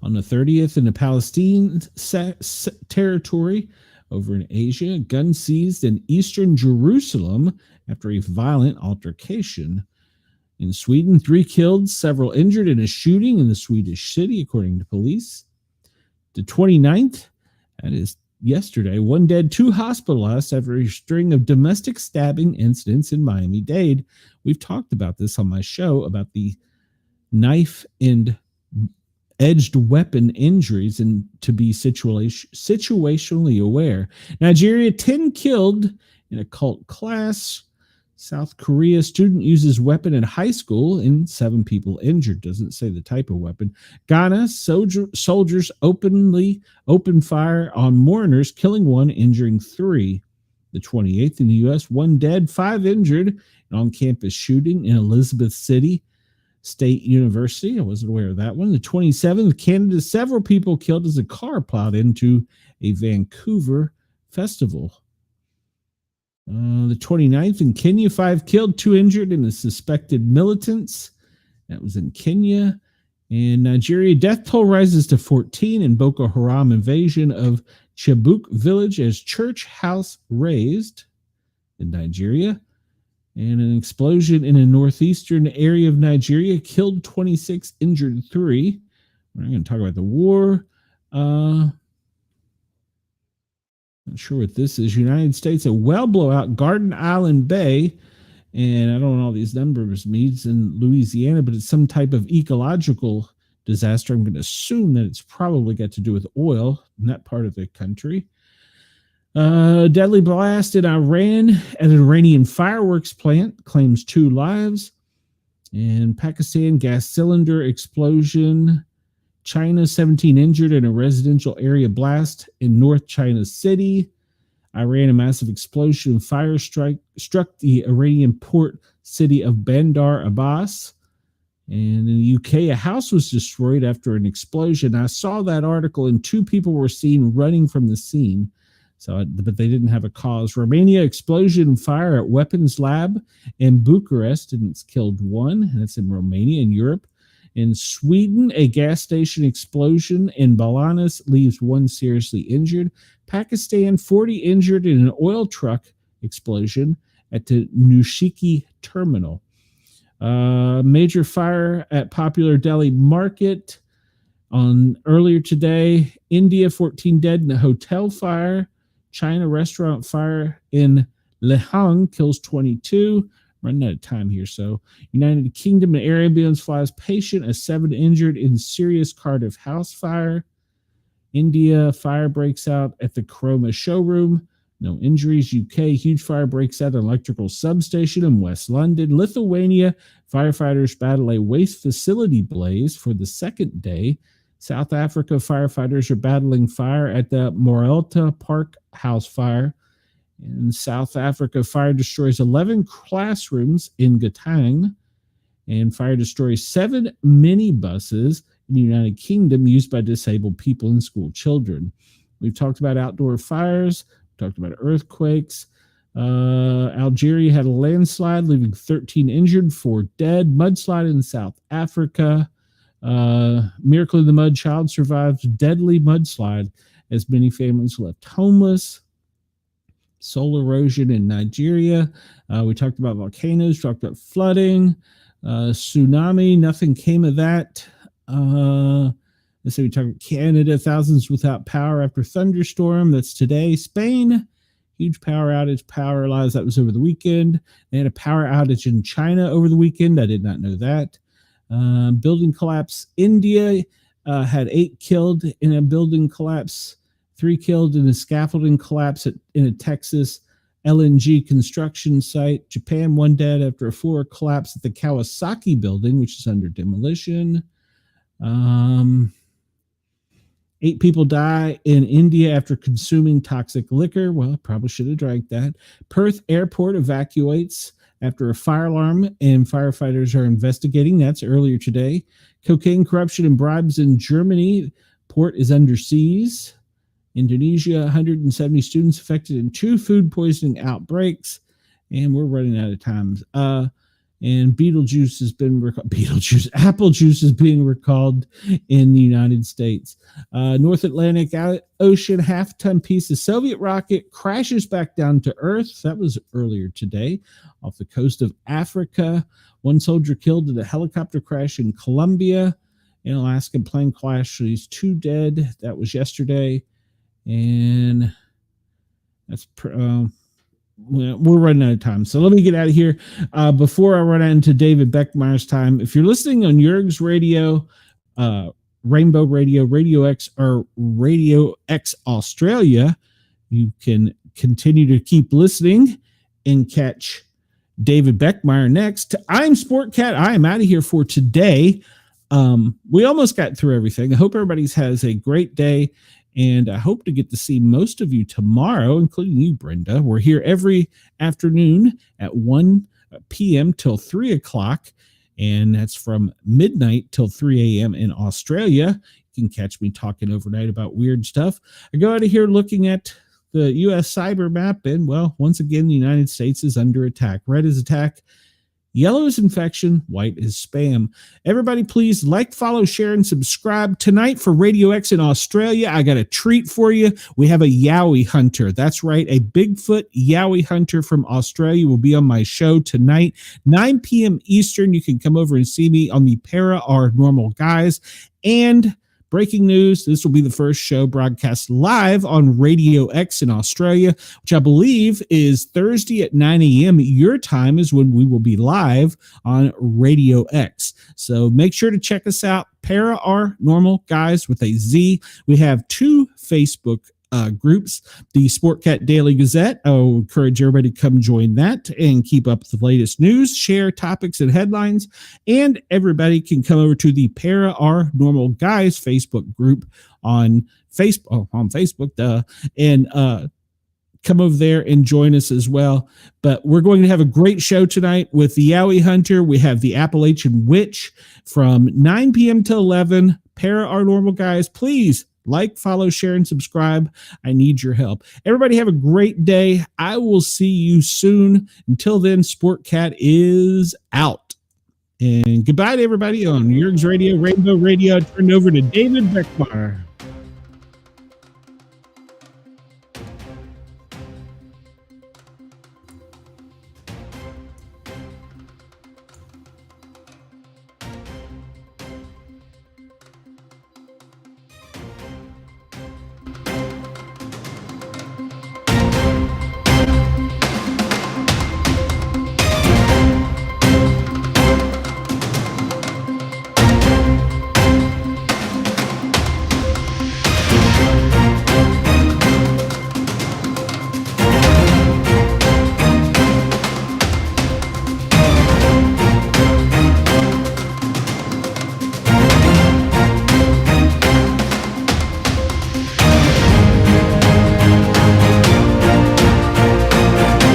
on the 30th, in the Palestine territory over in Asia, gun seized in eastern Jerusalem after a violent altercation. In Sweden, 3 killed, several injured in a shooting in the Swedish city, according to police. The 29th, that is yesterday, 1 dead, 2 hospitalized after a string of domestic stabbing incidents in Miami-Dade. We've talked about this on my show about the knife and edged weapon injuries and to be situationally aware. Nigeria, 10 killed in occult class. South Korea, student uses weapon in high school and 7 people injured. Doesn't say the type of weapon. Ghana, soldiers open fire on mourners, killing 1, injuring 3. The 28th in the U.S., 1 dead, 5 injured. An on-campus shooting in Elizabeth City State University. I wasn't aware of that one. The 27th, Canada, several people killed as a car plowed into a Vancouver festival. The 29th in Kenya, 5 killed, 2 injured in the suspected militants. That was in Kenya. In Nigeria, death toll rises to 14 in Boko Haram invasion of Chibok village as church house razed in Nigeria. And an explosion in a northeastern area of Nigeria killed 26, injured 3. We're not going to talk about the war. Not sure what this is. United States, a well blowout Garden Island Bay. And I don't know all these numbers means in Louisiana, but it's some type of ecological disaster. I'm going to assume that it's probably got to do with oil in that part of the country. Deadly blast in Iran at an Iranian fireworks plant claims 2 lives. In Pakistan, gas cylinder explosion. China, 17 injured in a residential area blast in North China City. Iran, a massive explosion and fire struck the Iranian port city of Bandar Abbas. And in the UK, a house was destroyed after an explosion. I saw that article and 2 people were seen running from the scene. But they didn't have a cause. Romania, explosion and fire at weapons lab in Bucharest, and it's killed 1. And that's in Romania in Europe. In Sweden, a gas station explosion in Balanus leaves 1 seriously injured. Pakistan, 40 injured in an oil truck explosion at the Nushiki terminal. Major fire at popular Delhi market on earlier today. India, 14 dead in a hotel fire. China restaurant fire in Lehang kills 22. Running out of time here. So United Kingdom, an air ambulance flies patient as 7 injured in serious Cardiff house fire. India, fire breaks out at the Chroma showroom. No injuries. UK, huge fire breaks out at an electrical substation in West London. Lithuania, firefighters battle a waste facility blaze for the 2nd day. South Africa, firefighters are battling fire at the Morelta Park house fire. In South Africa, fire destroys 11 classrooms in Gauteng, and fire destroys 7 minibuses in the United Kingdom used by disabled people and school children. We've talked about outdoor fires, talked about earthquakes. Algeria had a landslide, leaving 13 injured, 4 dead. Mudslide in South Africa. Miracle in the Mud child survives deadly mudslide as many families left homeless. Soil erosion in Nigeria. We talked about volcanoes, talked about flooding, tsunami. Nothing came of that. Let's say we talked about Canada, thousands without power after thunderstorm. That's today. Spain, huge power outage, paralyzed. That was over the weekend. They had a power outage in China over the weekend. I did not know that. Building collapse. India had 8 killed in a building collapse. 3 killed in a scaffolding collapse in a Texas LNG construction site. Japan, 1 dead after a floor collapse at the Kawasaki building, which is under demolition. 8 people die in India after consuming toxic liquor. Well, I probably should have drank that. Perth airport evacuates after a fire alarm, and firefighters are investigating. That's earlier today. Cocaine, corruption, and bribes in Germany. Port is under siege. Indonesia, 170 students affected in 2 food poisoning outbreaks. And we're running out of time. And Beetlejuice has been apple juice is being recalled in the United States. North Atlantic Ocean half-ton piece of Soviet rocket crashes back down to Earth. That was earlier today off the coast of Africa. 1 soldier killed in a helicopter crash in Colombia. An Alaskan plane crash leaves 2 dead. That was yesterday. And that's we're running out of time, so let me get out of here before I run out into David Beckmeyer's time. If you're listening on Yerg's Radio, Rainbow Radio, Radio X, or Radio X Australia, you can continue to keep listening and catch David Beckmeyer next. I'm Sportcat. I am out of here for today. We almost got through everything. I hope everybody has a great day. And I hope to get to see most of you tomorrow, including you, Brenda. We're here every afternoon at 1 p.m. till 3 o'clock. And that's from midnight till 3 a.m. in Australia. You can catch me talking overnight about weird stuff. I go out of here looking at the U.S. cyber map. And, well, once again, the United States is under attack. Red is attack. Yellow is infection, white is spam. Everybody, please like, follow, share, and subscribe. Tonight for Radio X in Australia, I got a treat for you. We have a Yowie hunter. That's right, a Bigfoot Yowie hunter from Australia will be on my show tonight, 9 p.m. Eastern. You can come over and see me on the Para Are Normal Guys. And breaking news, this will be the first show broadcast live on Radio X in Australia, which I believe is Thursday at 9 a.m. Your time is when we will be live on Radio X. So make sure to check us out. Para Are Normal Guys with a Z. We have 2 Facebook groups, the Sportcat Daily Gazette. I will encourage everybody to come join that and keep up with the latest news, share topics and headlines, and everybody can come over to the Para Are Normal Guys Facebook group on Facebook, and come over there and join us as well. But we're going to have a great show tonight with the Yowie Hunter. We have the Appalachian Witch from 9 p.m. to 11. Para Are Normal Guys, please like, follow, share, and subscribe. I need your help. Everybody have a great day. I will see you soon. Until then, Sportcat is out. And goodbye to everybody on Yerg's Radio, Rainbow Radio. I turn over to David Beckmeyer.